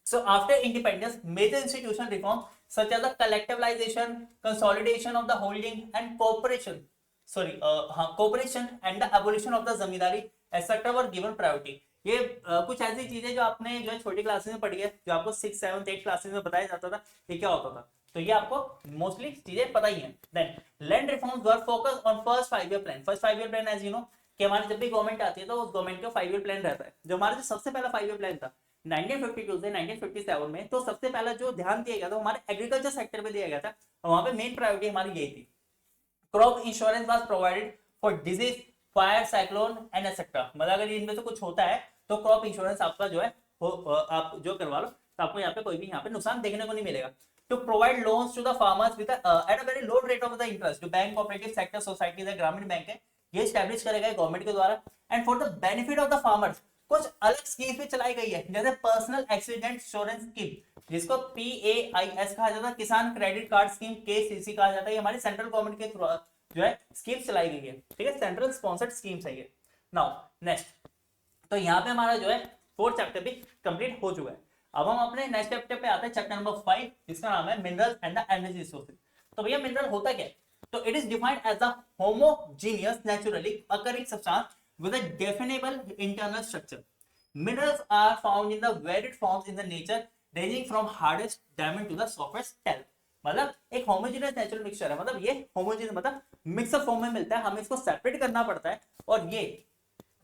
so after independence major institutional reform such as the collectivization consolidation of the holding and cooperation and the abolition of the zamindari etc were given priority। ये कुछ ऐसी चीजें जो आपने जो है छोटी क्लासेस में पढ़ी है, जो आपको 6, 7, 8 क्लासेस में बताया जाता था ये क्या होता था, तो ये आपको मोस्टली चीजें पता ही है। Then land reforms were focus on first 5 year plan. First 5 year plan as you know कि हमारी जब भी गवर्नमेंट आती है तो उस गवर्नमेंट का 5 ईयर प्लान रहता है। जो हमारा जो सबसे पहला 5 ईयर प्लान था 1952 से 1957 में, तो सबसे पहला जो ध्यान दिया गया था हमारे एग्रीकल्चर सेक्टर पे दिया गया था और वहां पे मेन प्रायोरिटी हमारी यही थी। Crop insurance was provided for disease fire cyclone and etcetera, मतलब अगर इनमें से कुछ होता है तो क्रॉप इंश्योरेंस आपका जो है आप जो करवा लो तो आपको यहाँ पे कोई भी यहाँ पे नुकसान देखने को नहीं मिलेगा। To provide loans to the farmers with at a very low rate of the interest, जो बैंक कोऑपरेटिव सेक्टर सोसाइटीज है ग्रामीण बैंक है ये एस्टैब्लिश करेगा गवर्नमेंट के द्वारा। And for the benefit of the farmers कुछ अलग स्कीम भी चलाई गई है जैसे पर्सनल एक्सीडेंट इंश्योरेंस स्कीम जिसको PAIS कहा जाता है, किसान क्रेडिट कार्ड स्कीम KCC कहा जाता है, ये हमारी सेंट्रल गवर्नमेंट के थ्रू जो है स्कीम चलाई गई है, ठीक है, सेंट्रल स्पॉन्सर्ड स्कीम्स है ये। नाउ नेक्स्ट, तो यहाँ पे हमारा जो है 4th चैप्टर भी कंप्लीट हो चुका है। अब हम अपने नेक्स्ट चैप्टर पे आते हैं, चैप्टर नंबर 5 जिसका नाम है minerals and the energy resources. तो भैया मिनरल होता क्या है, तो it is defined as a homogeneous naturally occurring substance with a definable internal structure. Minerals are found in the varied forms in the nature ranging from hardest diamond to the softest talc। मतलब एक होमोजेनियस नेचुरल मिक्सचर है, मतलब ये होमोजेनियस मतलब मिक्सअप फॉर्म में मिलता है, हमें इसको सेपरेट करना पड़ता है। और ये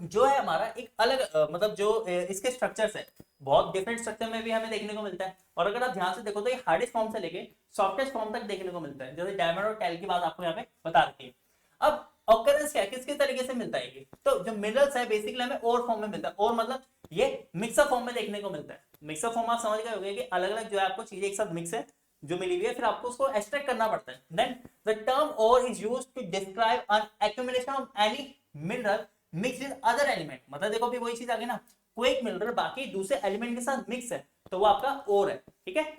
जो है हमारा एक अलग मतलब जो इसके स्ट्रक्चर्स है बहुत डिफरेंट स्ट्रक्चर में भी हमें देखने को मिलता है। और अगर आप ध्यान से देखो तो ये हार्डेस्ट फॉर्म से लेके सॉफ्टेस्ट फॉर्म तक देखने को मिलता है, जैसे डायमंड और टैल की बात आपको यहाँ पे बता रखी है। अब ऑकरेंस क्या है, किस तरीके से मिलता है ये, तो जो मिनरल्स है बेसिकली हमें और फॉर्म में मिलता है, और मतलब ये मिक्सअप फॉर्म में देखने को मिलता है। मिक्सअप फॉर्म आप समझ गए होंगे कि अलग अलग जो है आपको चीजें एक साथ मिक्स है जो मिली हुई है, फिर आपको उसको एक्सट्रैक्ट करना पड़ता है। Then the term ore is used to describe an accumulation of any mineral mix with other element. मतलब देखो अभी वही चीज आ गई ना, कोई एक मिनरल बाकी दूसरे एलिमेंट के साथ मिक्स है तो वो आपका और है, ठीक है।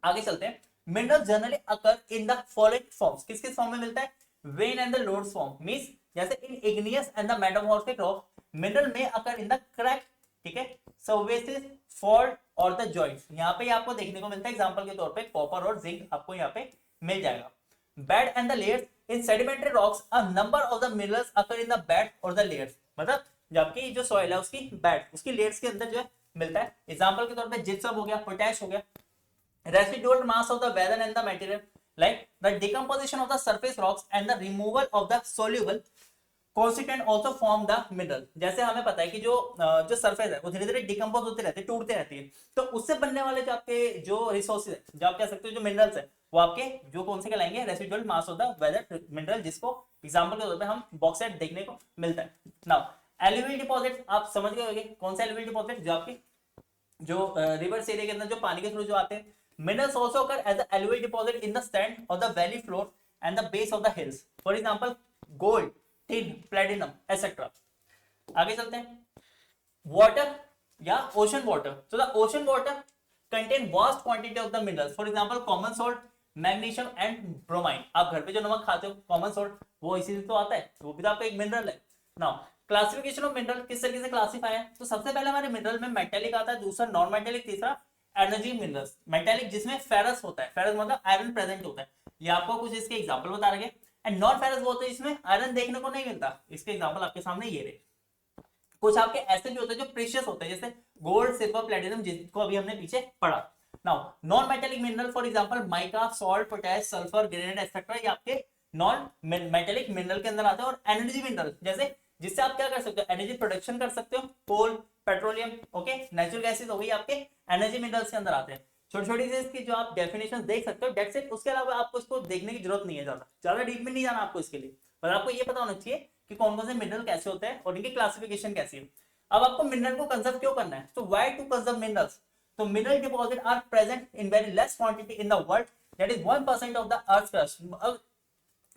आगे चलते हैं। Mineral generally occur in the following forms, किस किस फॉर्म में मिलता है, vein and the lodes form means जैसे in igneous and the metamorphic rock mineral में अकर इन द क्रैक, ठीक है, सर्फेसिस फॉल्ट और द जॉइंट्स। यहाँ पे आपको देखने को मिलता है एग्जांपल के तौर पे कॉपर और जिंक आपको यहाँ पे मिल जाएगा। Bed and the layers in sedimentary rocks a number of the minerals occur in the bed और द लेयर्स, मतलब जबकि जो सॉइल है उसकी बेड उसकी लेयर्स के अंदर जो है मिलता है। एग्जांपल के तौर पे जिप्सम हो गया, पोटैश हो गया। Residual mass of the weather and the material like the decomposition of the surface rocks and the removal of the soluble constituent also form the mineral. जैसे हमें पता है कि जो सरफेस है वो धीरे धीरे डिकम्पोज होते रहते हैं, टूटते रहती है, तो उससे बनने वाले जो आपके जो रिसोर्सेज है, जो आप कह सकते हो जो मिनरल्स है, वो आपके जो कौन से कहलाएंगे, residual mass of the weather mineral, जिसको एग्जांपल के तौर पे हम बॉक्साइट देखने को मिलता है। नाउ एलुवियल डिपॉजिट आप समझ गए होंगे, कौन सा एलुवियल डिपॉजिट, जो आपके जो रिवर्स एरिया के अंदर जो पानी के थ्रू जो आते हैं। Minerals also occur as a alluvial deposit in the sand of the valley floor and the base of the hills, for example gold, tin, platinum etcetera. आगे चलते हैं। वाटर या ocean water, so the ocean water contain vast quantity of the minerals, for example common salt, magnesium and bromine। आप घर पे जो नमक खाते हो कॉमन सॉल्ट, वो इसी से तो आता है, वो भी तो आपका एक मिनरल है। नाउ क्लासिफिकेशन ऑफ मिनरल किस तरीके से क्लासिफाई है, तो सबसे पहले हमारे मिनरल में मेटेलिक आता है, दूसरा नॉन मेटेलिक, तीसरा एनर्जी मिनरल्स। मेटेलिक जिसमें फेरस होता है, फेरस मतलब आयरन प्रेजेंट होता है, ये आपको कुछ इसके एग्जांपल बता रहे हैं। एंड नॉन फेरस वो होते हैं जिसमें आयरन देखने को नहीं मिलता, इसके एग्जांपल आपके सामने ये रहे। कुछ आपके ऐसे भी होते हैं जो प्रीशियस होते हैं, जैसे गोल्ड, सिल्वर, प्लेटिनम, जिसको अभी हमने पीछे पढ़ा। Now non metallic mineral for example mica, salt, potash, sulphur, granite etcetera, ये आपके नॉन मेटेलिक मिनरल के अंदर आते हैं। और एनर्जी मिनरल जैसे जिससे आप क्या कर सकते हो, एनर्जी प्रोडक्शन कर सकते हो, कोल, पेट्रोलियम, ओके, नेचुरल गैसेस हो गई आपके एनर्जी मिनरल्स के अंदर आते हैं। छोटी छोटी से इसकी जो आप डेफिनेशन देख सकते हो, डेट्स इट। उसके अलावा आपको इसको देखने की जरूरत नहीं है, ज्यादा डीप में नहीं जाना आपको इसके लिए, पर आपको ये पता होना चाहिए कि कौन कौन से मिनरल कैसे होते हैं और इनकी क्लासिफिकेशन कैसी है। अब आपको मिनरल को कंजर्व क्यों करना है, तो व्हाई टू कंजर्व मिनरल्स, तो mineral deposit are present in very less quantity in the world, that is 1% of the earth crust. अब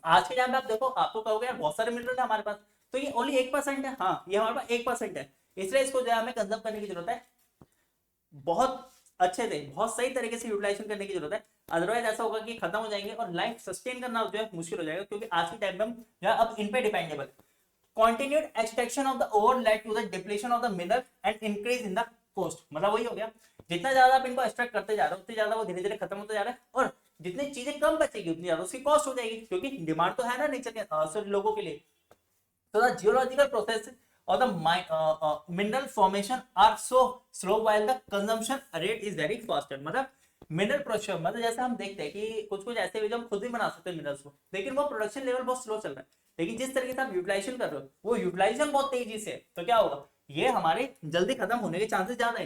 आज के टाइम में आप देखो, आप तो कहोगे यार बहुत सारे मिनरल है हमारे पास, तो ये ओनली 1% है। हाँ, ये हमारे पास 1% है, इसलिए इसको जो है हमें कंजर्व करने की जरूरत है, बहुत अच्छे से, बहुत सही तरीके से यूटिलाइजेशन करने की जरूरत है। अदरवाइज ऐसा होगा कि खत्म हो जाएंगे और लाइफ सस्टेन करना जो है मुश्किल हो जाएगा, क्योंकि आज के टाइम में हम जो है अब इन पे dependable. Continued extraction of the ore led to the depletion of the mineral and increase in the cost। मतलब वही हो गया, जितना ज्यादा आप इनको एक्सट्रैक्ट करते जा रहे हो उतनी ज्यादा वो धीरे धीरे खत्म होते जा रहा है, और जितनी चीजें कम बचेगी उतनी ज्यादा उसकी कॉस्ट हो जाएगी, क्योंकि डिमांड तो है ना नेचर के लोगों के लिए। So the geological process of the mineral formation are so slow while the consumption rate is very faster। मतलब मिनरल प्रोडक्शन मतलब जैसे हम देखते हैं कि कुछ कुछ ऐसे भी जो हम खुद भी बना सकते हैं मिनरल्स को, लेकिन वो प्रोडक्शन लेवल बहुत स्लो चल रहा है। लेकिन जिस तरीके से आप यूटिलाइजेशन कर रहे हो वो यूटिलाइजेशन बहुत तेजी से, तो क्या होगा, ये हमारे जल्दी खत्म होने के चांसेस ज्यादा है।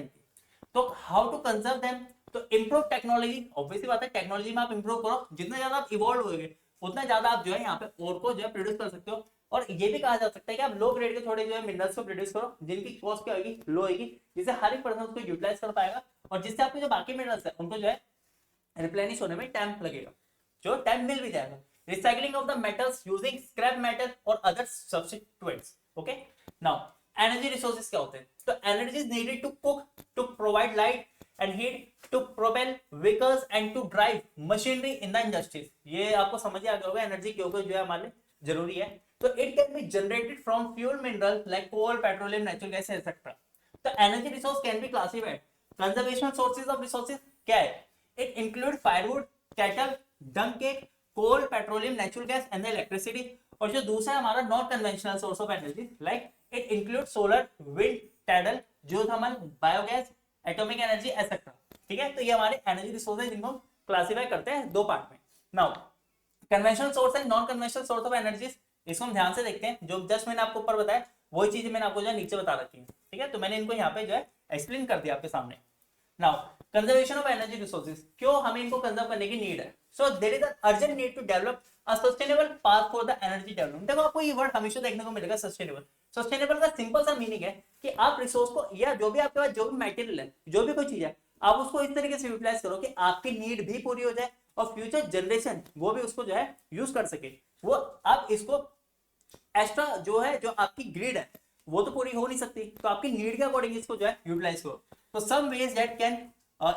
तो हाउ टू कंजर्व देम, तो इम्प्रूव टेक्नोलॉजी। ऑब्वियसली बात है, टेक्नोलॉजी में आप इम्प्रूव करो, जितना ज्यादा आप इवॉल्व होगे उतना ज्यादा आप जो है यहाँ पे और को जो है प्रोड्यूस कर सकते हो। और ये भी कहा जा सकता है कि आप लो ग्रेड के थोड़े जो है मिनरल्स को प्रोड्यूस करो, जिनकी कॉस्ट क्या होगी, लो होगी, जिससे हर एक पर्सन उसको यूटिलाइज कर पाएगा, और जिससे आपके जो बाकी मिनरल्स है उनको जो है रिप्लेनिश होने में टाइम लगेगा, जो टाइम मिल भी जाएगा। Recycling of the metals using scrap metal और other substituents. Okay, now energy resources क्या होते हैं, तो energy is needed to cook, to provide light and heat, to propel vehicles and to drive machinery in the industries. ये आपको समझ आ गया होगा एनर्जी क्यों जो है हमारे जरूरी है। तो it can be generated from fuel mineral like coal, petroleum, natural gas etcetera. तो energy resource can be classified. Conservation sources of resources क्या है, it include firewood, cattle, dung cake, coal, petroleum, natural gas and the electricity। और जो दूसरा हमारा non conventional source of energy like it include solar, wind, tidal, geothermal, biogas, atomic energy etcetera. ठीक है, तो ये हमारे एनर्जी रिसोर्सेज जिनको क्लासिफाई करते हैं दो पार्ट में। Now conventional source and non conventional source of energy, इसको हम ध्यान से देखते हैं। जो जस्ट मैंने आपको ऊपर बताया वही चीजें मैंने आपको जो है नीचे बता रखी है। ठीक है, तो मैंने इनको यहाँ पे जो है एक्सप्लेन कर दिया आपके सामने। Now conservation of energy resources, क्यों हमें इनको कंजर्व करने की नीड है, so there is an urgent need to develop a sustainable path for the energy development. देखो आपको ये वर्ड हमेशा देखने को मिलेगा सस्टेनेबल। सस्टेनेबल का सिंपल सा मीनिंग है कि आप रिसोर्स को या जो भी आपके पास जो भी मटेरियल है, जो भी कोई चीज है, आप उसको इस तरीके से यूटिलाइज करो कि आपकी नीड भी पूरी हो जाए और फ्यूचर जनरेशन वो भी उसको जो है यूज कर सके। वो आप इसको एक्स्ट्रा जो है जो आपकी ग्रिड है वो तो पूरी हो नहीं सकती, तो आपकी नीड के अकॉर्डिंग इसको जो है यूटिलाइज करो। तो some ways that can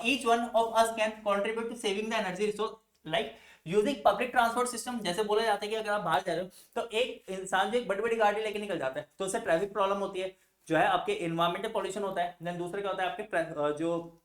each one of us can contribute to saving the energy resource like using public transport system। जैसे बोला जाता है कि अगर आप बाहर जा रहे हो तो एक इंसान जो एक बड़ी बड़ी गाड़ी लेके निकल जाता है तो उससे ट्रैफिक प्रॉब्लम होती है, जो है आपके एनवायरमेंटल पॉल्यूशन होता है, देन दूसरे क्या होता है आपके जो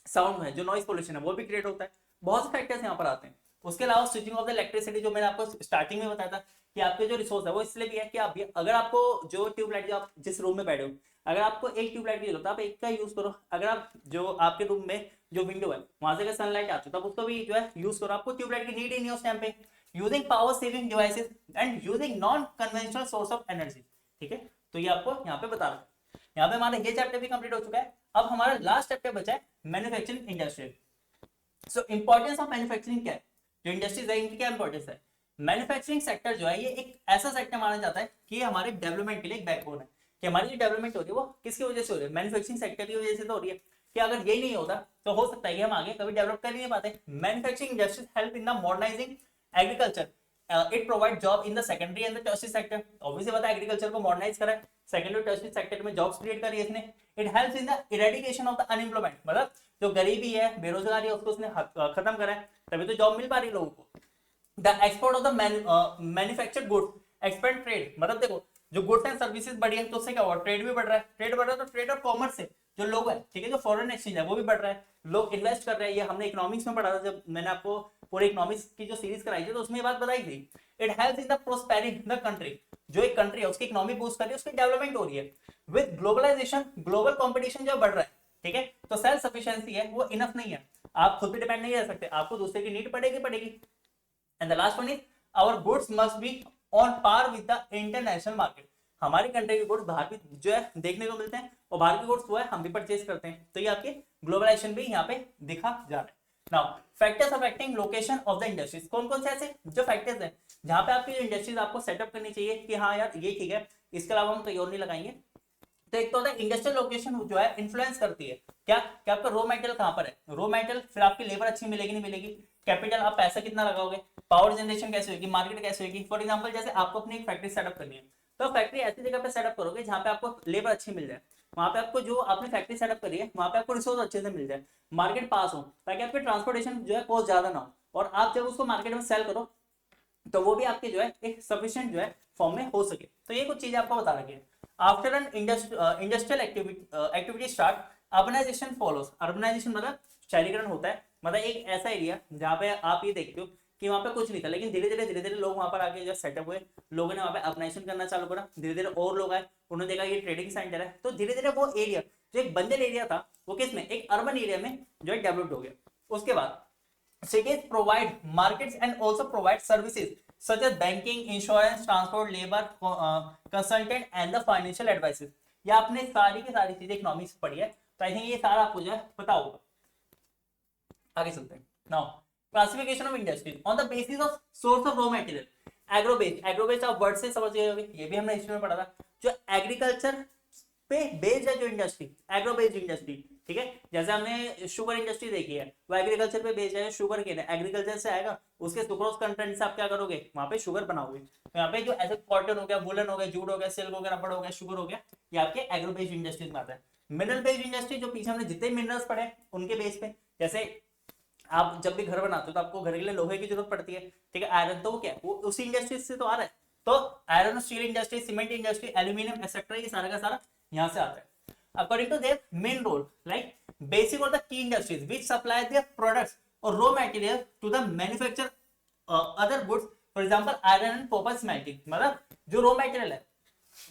साउंड है, जो नॉइज पॉल्यूशन है वो भी क्रिएट होता है। बहुत से फैक्टर्स यहाँ पर आते हैं। उसके अलावा स्विचिंग ऑफ द इलेक्ट्रिसिटी, जो मैंने आपको स्टार्टिंग में बताया था कि आपके जो रिसोर्स है वो इसलिए भी है कि आप अगर आपको जो ट्यूबलाइट, जो आप जिस रूम में बैठे हो, अगर आपको एक ट्यूबलाइट की जरूरत है आप एक का यूज करो। अगर आप जो आपके रूम में जो विंडो है वहां से अगर सनलाइट आती है तब उसको भी जो है यूज करो, आपको ट्यूबलाइट की नीड ही नहीं है उस टाइम पे। Using power saving devices and using non conventional source of energy, ठीक है। तो ये आपको यहाँ पे बता रहा है। यहाँ पे हमारा ये चैप्टर भी कंप्लीट हो चुका है। अब हमारा लास्ट चैप्टर बचा है manufacturing industry. So importance of manufacturing क्या है, जो इंडस्ट्रीज है इनकी क्या इंपॉर्टेंस है। मैन्युफैक्चरिंग सेक्टर जो है ये एक ऐसा सेक्टर माना जाता है कि हमारे डेवलपमेंट के लिए एक बैकबोन है, कि हमारी जो डेवलपमेंट हो रही है वो किसकी वजह से हो रही है, मैन्युफैक्चरिंग सेक्टर की वजह से तो हो रही है। कि अगर यही नहीं होता तो हो सकता है कि हम आगे कभी डेवलप कर ही नहीं पाते। Manufacturing industries help in the modernising agriculture, it provide job in the secondary and the tertiary sector. Obviously पता है एग्रीकल्चर को मॉडर्नाइज करा है, सेकेंडरी और टर्शियरी सेक्टर में जॉब्स क्रिएट करी है इसने। It helps in the eradication of the unemployment, मतलब जो गरीबी है, बेरोजगारी है, उसको उसने खत्म करा है, तभी तो जॉब मिल पा रही है लोगों को। The export of the manufactured goods, expand trade, मतलब देखो जो गुड्स एंड सर्विसेज बढ़ी है तो उससे क्या हुआ, ट्रेड भी बढ़ रहा है। ट्रेड बढ़ रहा है तो ट्रेड और कॉमर्स से जो लोग है, ठीक है, जो फॉरेन एक्सचेंज है वो भी बढ़ रहा है, लोग इन्वेस्ट कर रहे हैं। ये हमने इकोनॉमिक्स में पढ़ा था, जब मैंने आपको पूरे इकोनॉमिक्स की जो सीरीज कराई थी तो उसमें ये बात बताई थी। It helps in the prospering the country, जो एक कंट्री है उसकी इकोनॉमी बूस्ट कर रही है, उसकी डेवलपमेंट हो रही है। विद ग्लोबलाइजेशन, ग्लोबल कंपटीशन जो बढ़ रहा है, ठीक है, तो सेल्फ सफिशिएंसी है वो इनफ नहीं है, आप खुद पे डिपेंड नहीं रह सकते, आपको दूसरे की नीड पड़ेगी। And the last one is our goods must be on par with the international market, हमारी कंट्री के गुड्स बाहर भी जो है देखने को मिलते हैं और बाहर के गुड्स जो है हम भी परचेज करते हैं, तो ये आपके ग्लोबलाइजेशन भी यहाँ पे दिखा जा रहा है। Now factors affecting location of the industries, कौन कौन से ऐसे जो फैक्टर्स हैं जहां पे आपकी जो इंडस्ट्रीज आपको सेटअप करनी चाहिए कि हाँ यार ये ठीक है, इसके अलावा हम कहीं और नहीं लगाएंगे। तो एक तो होता है इंडस्ट्रियल लोकेशन जो है इन्फ्लुएंस करती है क्या, कि आपका रॉ मटेरियल कहां पर है, रॉ मटेरियल, फिर आपकी लेबर अच्छी मिलेगी नहीं मिलेगी, कैपिटल आप पैसा कितना लगाओगे, पावर जनरेशन कैसे होगी, मार्केट कैसे होगी। फॉर एग्जांपल जैसे आपको अपनी एक फैक्ट्री सेटअप करनी है, तो फैक्ट्री ऐसी जगह पे सेटअप करोगे जहां पे आपको लेबर अच्छी मिल जाए, वहां पे आपको जो आपने फैक्ट्री सेटअप करी है वहां पे आपको रिसोर्स अच्छे से मिल जाए, मार्केट पास हो, ताकि आपके ट्रांसपोर्टेशन जो है कॉस्ट ज्यादा ना हो, और आप जब उसको मार्केट में सेल करो तो वो भी आपके जो है एक सफिशिएंट जो है फॉर्म में हो सके। तो ये कुछ चीजें आपको बता रखी है। After an industrial activity start, urbanisation follows, urbanisation मतलब शहरीकरण होता है, मतलब एक ऐसा एरिया जहाँ पे आप ये देखते हो कि वहां पे कुछ नहीं था, लेकिन धीरे धीरे लोग वहां पर आके जो सेटअप हुए, लोगों ने वहां पे अर्बनाइजेशन करना चालू करा, धीरे धीरे और लोग आए, उन्होंने देखा ये ट्रेडिंग सेंटर है, तो धीरे धीरे वो एरिया जो एक बंजर एरिया था वो किस में, एक अर्बन एरिया में जो है डेवलप्ड हो गया। उसके बाद cities provide markets and also provide services such as banking, insurance, transport, labor, consultant and the financial advices। ये आपने सारी की सारी चीजें इकोनॉमिक्स पढ़ी है, तो आई थिंक ये सारा आपको जो है पता होगा। आगे चलते हैं। Now classification of industries on the basis of source of raw material, agrobased, agrobased आप वर्ड से समझ गए होंगे, ये भी हमने हिस्ट्री में पढ़ा था। जो एग्रीकल्चर पे बेस्ड है जो इंडस्ट्री, एग्रो बेस्ड इंडस्ट्री, ठीक है, जैसे हमने शुगर इंडस्ट्री देखी है वो एग्रीकल्चर पे बेस्ड है, शुगर केन एग्रीकल्चर से आएगा, उसके सुक्रोज कंटेंट से आप क्या करोगे, वहां पे शुगर बनाओगे। तो यहाँ पे जो ऐसे कॉटन हो गया, वुलन हो गया, जूट हो गया, सिल्क हो गया, रबड़ हो गया, शुगर हो गया, ये आपके एग्रो बेस्ड इंडस्ट्रीज में आता है। मिनरल बेस्ड इंडस्ट्री जो पीछे हमने जितने मिनरल्स पढ़े उनके बेस पे, जैसे आप जब भी घर बनाते हो तो आपको घर के लिए लोहे की जरूरत पड़ती है, ठीक है, आयरन, तो वो क्या वो उसी इंडस्ट्री से तो आ रहा है, तो iron steel industry, cement industry, aluminium etcetera, ये सारा का सारा यहाँ से आता है। According to their main role, like basic or the key industries which supply their products or raw materials to the manufacture other goods, for example iron and copper smelting, मतलब जो raw material है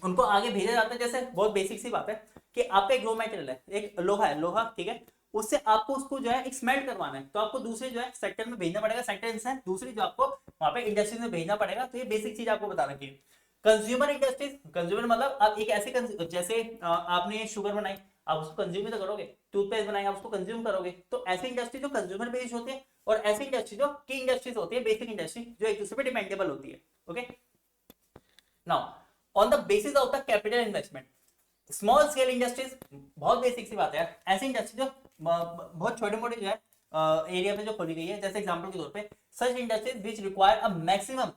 उनको आगे भेजा जाता है। जैसे बहुत बेसिक सी बात है कि आपका एक रॉ मटेरियल है, एक लोहा है, लोहा, ठीक है, उससे आपको उसको जो है एक स्मेल्ट करवाना है, तो आपको दूसरे जो है सेक्टर में भेजना पड़ेगा, सेक्टर इंसान दूसरी जो आपको वहां पे इंडस्ट्री में भेजना पड़ेगा। तो ये बेसिक चीज आपको बता रखी है। कंज्यूमर इंडस्ट्रीज, कंज्यूमर मतलब आप एक ऐसे जैसे आपने शुगर बनाई, आप उसको कंज्यूम ही तो करोगे, टूथपेस्ट बनाई आप उसको कंज्यूम करोगे, तो ऐसी इंडस्ट्री जो कंज्यूमर बेस्ड होती है और ऐसी इंडस्ट्री जो की इंडस्ट्रीज होती है, बेसिक इंडस्ट्री जो एक दूसरे पे डिपेंडेबल होती है। Okay, now on the basis of the capital investment, small scale industries, बहुत बेसिक सी बात है, ऐसी इंडस्ट्री जो बहुत छोटे मोटे जो है एरिया पे जो खोली गई है, जैसे एग्जांपल के तौर पे such industries which require a maximum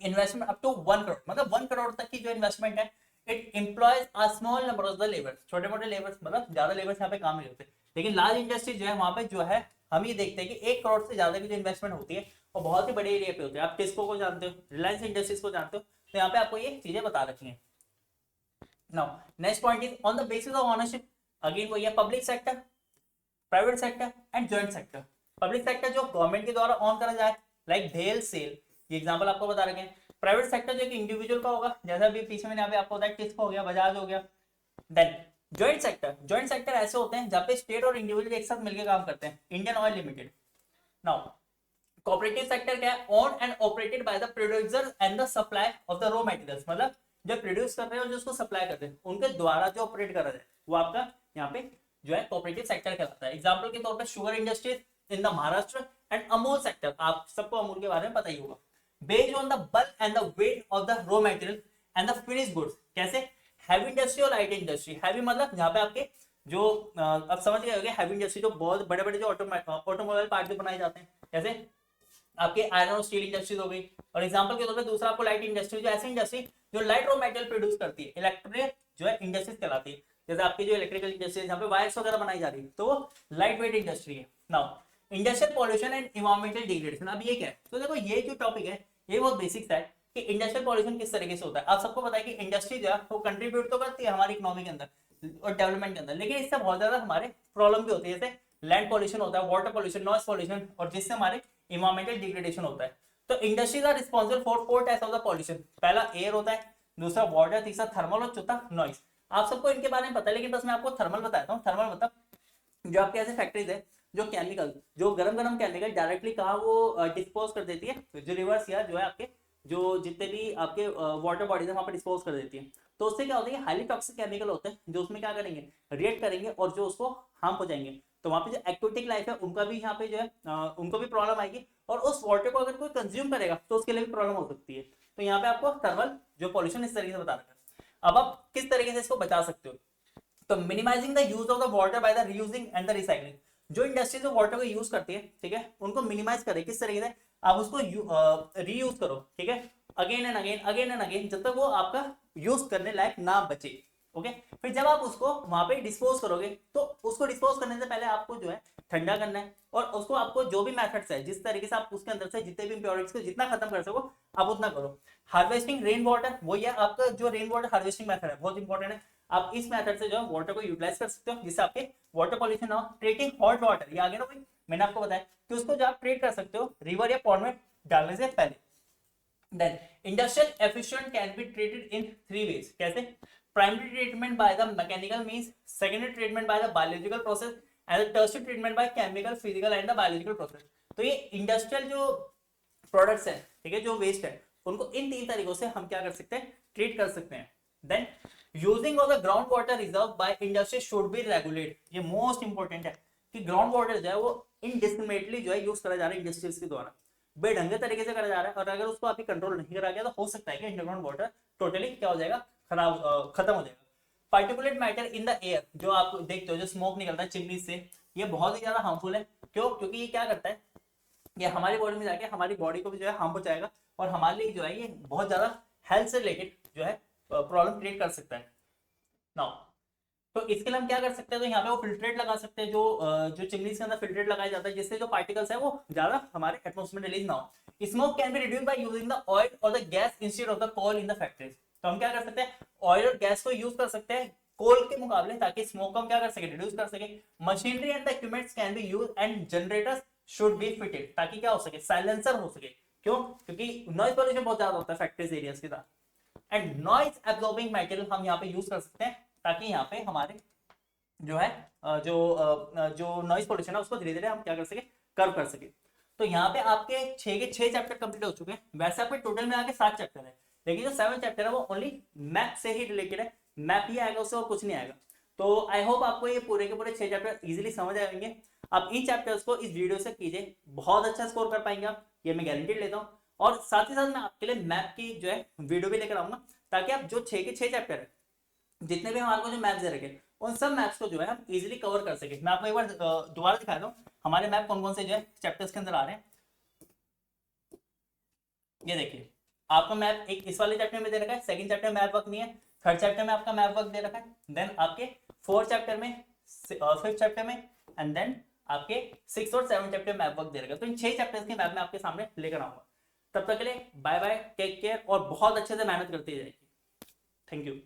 investment up to 1 crore, मतलब 1 करोड़ तक की जो इन्वेस्टमेंट है, it employs a small number of the labours, छोटे मोटे लेबर्स, मतलब ज्यादा लेबर्स यहाँ पे काम नहीं होते। लेकिन लार्ज इंडस्ट्री जो है वहां पे जो है हम ये देखते हैं कि 1 करोड़ से ज्यादा की जो इन्वेस्टमेंट होती है और बहुत ही बड़े एरिया पे होती है। आप टिस्को को जानते हो, रिलायंस इंडस्ट्रीज को जानते हो, तो यहाँ पे आपको ये चीजें बता रखी है। Now next point is on the basis of ownership, again वही है public sector, private sector and joint sector. Public sector जो गवर्नमेंट के द्वारा ऑन करा जाए, लाइक भेल सेल, ये एग्जांपल आपको बता रखे हैं। प्राइवेट सेक्टर जो एक इंडिविजुअल का होगा, जैसा अभी पीछे मैंने यहाँ पे आपको बताया किसका हो गया, बजाज हो गया। देन जॉइंट सेक्टर ऐसे होते हैं जहाँ पे स्टेट और इंडिविजुअल एक साथ मिलकर काम करते हैं, Indian oil limited. Now cooperative sector क्या है, own and operated by the producer and the supply of the raw materials, मतलब जो प्रोड्यूस कर रहे हैं और जो उसको सप्लाई कर रहे हैं उनके द्वारा जो ऑपरेट कर रहा है वो आपका यहाँ पे जो है कोऑपरेटिव सेक्टर कहलाता है। एग्जांपल के तौर पे sugar industries in the Maharashtra and Amul sector, आप सबको अमूल के बारे में पता ही होगा। Based on the bulk and the weight of the raw material and the finished goods, कैसे, हैवी इंडस्ट्री और लाइट इंडस्ट्री। हैवी मतलब जहाँ पे आपके जो अब समझ गए होंगे, हैवी इंडस्ट्री जो बहुत बड़े बड़े जो ऑटोमोबाइल पार्ट जो बनाए जाते हैं, जैसे आपके आयरन और स्टील इंडस्ट्रीज हो गई। और एग्जांपल के तौर पे दूसरा आपको लाइट इंडस्ट्री, जो ऐसी इंडस्ट्री जो लाइट रॉ मटेरियल प्रोड्यूस करती है, इलेक्ट्रिक जो है इंडस्ट्रीज कहलाती है। जैसे आपकी जो इलेक्ट्रिकल इंडस्ट्री है जहाँ पे वायर्स वगैरह बनाई जा रही है, तो वो लाइट वेट इंडस्ट्री है। Now industrial pollution and environmental degradation, अब ये क्या है, तो देखो ये जो टॉपिक है ये बहुत बेसिक्स है कि इंडस्ट्रियल पॉल्यूशन किस तरीके से होता है। आप सबको पता है कि इंडस्ट्री जो है वो कंट्रीब्यूट तो करती है हमारी इकोनॉमी के अंदर और डेवलपमेंट के अंदर, लेकिन इससे बहुत ज्यादा हमारे प्रॉब्लम भी होती है, जैसे लैंड पॉल्यूशन होता है, वाटर पॉल्यूशन, नॉइस पॉल्यूशन, और जिससे हमारे इन्वायरमेंटल डिग्रेडेशन होता है। तो industries are responsible for 4 types of the pollution, पहला एयर होता है, दूसरा वाटर, तीसरा थर्मल और चौथा नॉइस। आप सबको इनके बारे में पता है, लेकिन बस मैं आपको थर्मल बताता हूँ। थर्मल मतलब जो आपके ऐसे फैक्ट्रीज है जो केमिकल, जो गरम केमिकल डायरेक्टली कहाँ वो डिस्पोज कर देती है, जो रिवर्स या जो है आपके जो जितने भी आपके वाटर बॉडीज है वहां पर डिस्पोज कर देती है। तो उससे क्या होता है, हाईली टॉक्सिक केमिकल होते हैं जो उसमें क्या करेंगे, रिएक्ट करेंगे और जो उसको हार्म पहुंचाएंगे। तो वहां पे जो एक्वेटिक लाइफ है उनका भी यहाँ पे जो है उनको भी प्रॉब्लम आएगी, और उस वाटर को अगर कोई कंज्यूम करेगा तो उसके लिए भी प्रॉब्लम हो सकती है। तो यहाँ पे आपको थर्मल जो पॉल्यूशन इस तरीके से बता रखा है। अब आप किस तरीके से इसको बचा सकते हो, तो minimising the use of the water by the reusing and the recycling. जो इंडस्ट्री जो वाटर को यूज करती है, ठीक है, उनको मिनिमाइज करे किस तरीके से, आप उसको रीयूज करो, ठीक है, अगेन एंड अगेन जब तक वो आपका यूज करने लायक ना बचे। ओके, फिर जब आप उसको वहां पे डिस्पोज करोगे तो उसको डिस्पोज करने से पहले आपको जो है ठंडा करना है, और उसको आपको जो भी मेथड्स है जिस तरीके से आप उसके अंदर से जितने भी इंप्योरिटीज को जितना खत्म कर सको आप उतना करो। हार्वेस्टिंग रेन वाटर, वो ये आपका जो रेन वाटर हार्वेस्टिंग मेथड है बहुत इंपॉर्टेंट है। आप इस मेथड से जो है वाटर को यूटिलाइज कर सकते हो जिससे आपके वाटर पॉल्यूशन ना हो। ट्रीटिंग हॉट वाटर, ये आगे ना भाई मैंने आपको बताया कि उसको जो आप ट्रीट कर सकते हो रिवर या पॉन्ड में डालने से पहले। Then industrial efficient can be treated in 3 ways, कैसे, primary treatment by the mechanical means, secondary treatment by the biological process and the tertiary treatment by chemical, physical and the biological process। तो ये इंडस्ट्रियल जो प्रोडक्ट्स है, ठीक है, जो वेस्ट है उनको इन 3 तरीकों से हम क्या कर सकते हैं, ट्रीट कर सकते हैं। Then using of the ground water reserve by industry should be regulate, ये मोस्ट इंपॉर्टेंट है कि ग्राउंड वाटर जो है वो इनडिस्क्रिमिनेटली जो है यूज करा जा रहा है इंडस्ट्रीज के द्वारा, बेढंगे तरीके से करा जा रहा है, और अगर उसको अभी कंट्रोल नहीं करा गया तो हो सकता है कि अंडरग्राउंड वाटर टोटली क्या हो जाएगा, खराब खत्म हो जाएगा। Particulate matter in the air, जो आप देखते हो जो स्मोक निकलता है चिमनी से, ये बहुत ही ज्यादा हार्मफुल है। क्यों, क्योंकि ये क्या करता है, ये हमारी बॉडी में जाके हमारी बॉडी को भी जो है हार्म पहुंचाएगा, और हमारे लिए जो है ये बहुत ज्यादा हेल्थ से रिलेटेड जो है प्रॉब्लम क्रिएट कर सकता है। नाउ तो इसके लिए हम क्या कर सकते हैं, तो यहाँ पे वो फिल्ट्रेट लगा सकते हैं, जो चिमनीज के अंदर फिल्ट्रेट लगाया जाता है जिससे जो पार्टिकल्स है वो ज्यादा हमारे एटमॉस्फेयर में रिलीज ना हो। Smoke can be reduced by using the oil और the gas instead of the coal in the factories. तो हम क्या कर सकते हैं, ऑयल और गैस को यूज कर सकते हैं कोल के मुकाबले, ताकि स्मोक को हम क्या कर सके, रिड्यूस कर सके। Machinery and the equipments can be used and generators should be fitted, ताकि क्या हो सके, साइलेंसर हो सके। क्यों, क्योंकि नॉइज पॉल्यूशन बहुत ज्यादा होता है फैक्ट्रीज एरियाज के साथ। एंड नॉइज एब्जॉर्बिंग मटेरियल हम यहाँ पे यूज कर सकते हैं, ताकि यहाँ पे हमारे जो है जो नॉइज पोल्यूशन है उसको धीरे धीरे हम क्या कर सके, कर्व कर सके। तो यहाँ पे आपके 6 के 6 चैप्टर कंप्लीट हो चुके हैं। वैसे आपके टोटल में आके 7 चैप्टर है, लेकिन जो 7 चैप्टर है वो ओनली मैप से ही रिलेटेड है, मैप ही आएगा उससे और कुछ नहीं आएगा। तो आई होप आपको ये पूरे के पूरे 6 चैप्टर इजीली समझ आएंगे। आप इन चैप्टर्स को इस वीडियो से कीजिए, बहुत अच्छा स्कोर कर पाएंगे आप, ये मैं गारंटी लेता हूँ। और साथ ही साथ मैं आपके लिए मैप की जो है वीडियो भी लेकर आऊंगा, ताकि आप जो 6 के 6 चैप्टर है जितने भी हमारे को जो मैप्स दे रखे उन सब मैप्स को जो है हम इजीली कवर कर सके। मैं आपको एक बार दोबारा दिखा दूं हमारे मैप कौन कौन से जो है चैप्टर्स के अंदर आ रहे हैं। ये देखिए आपका मैप एक इस वाले चैप्टर में दे रखा है, सेकंड चैप्टर में मैप वर्क नहीं है, थर्ड चैप्टर में आपका मैप वर्क दे रखा है, देन आपके फोर्थ चैप्टर में, फिफ्थ चैप्टर में, एंड देन आपके सिक्स और सेवन चैप्टर मैप वर्क दे रखा है। तो इन 6 चैप्टर्स के मैप में आपके सामने लेकर आऊंगा। तब तक के लिए बाय बाय, टेक केयर, और बहुत अच्छे से मेहनत करती जाएगी। Thank you.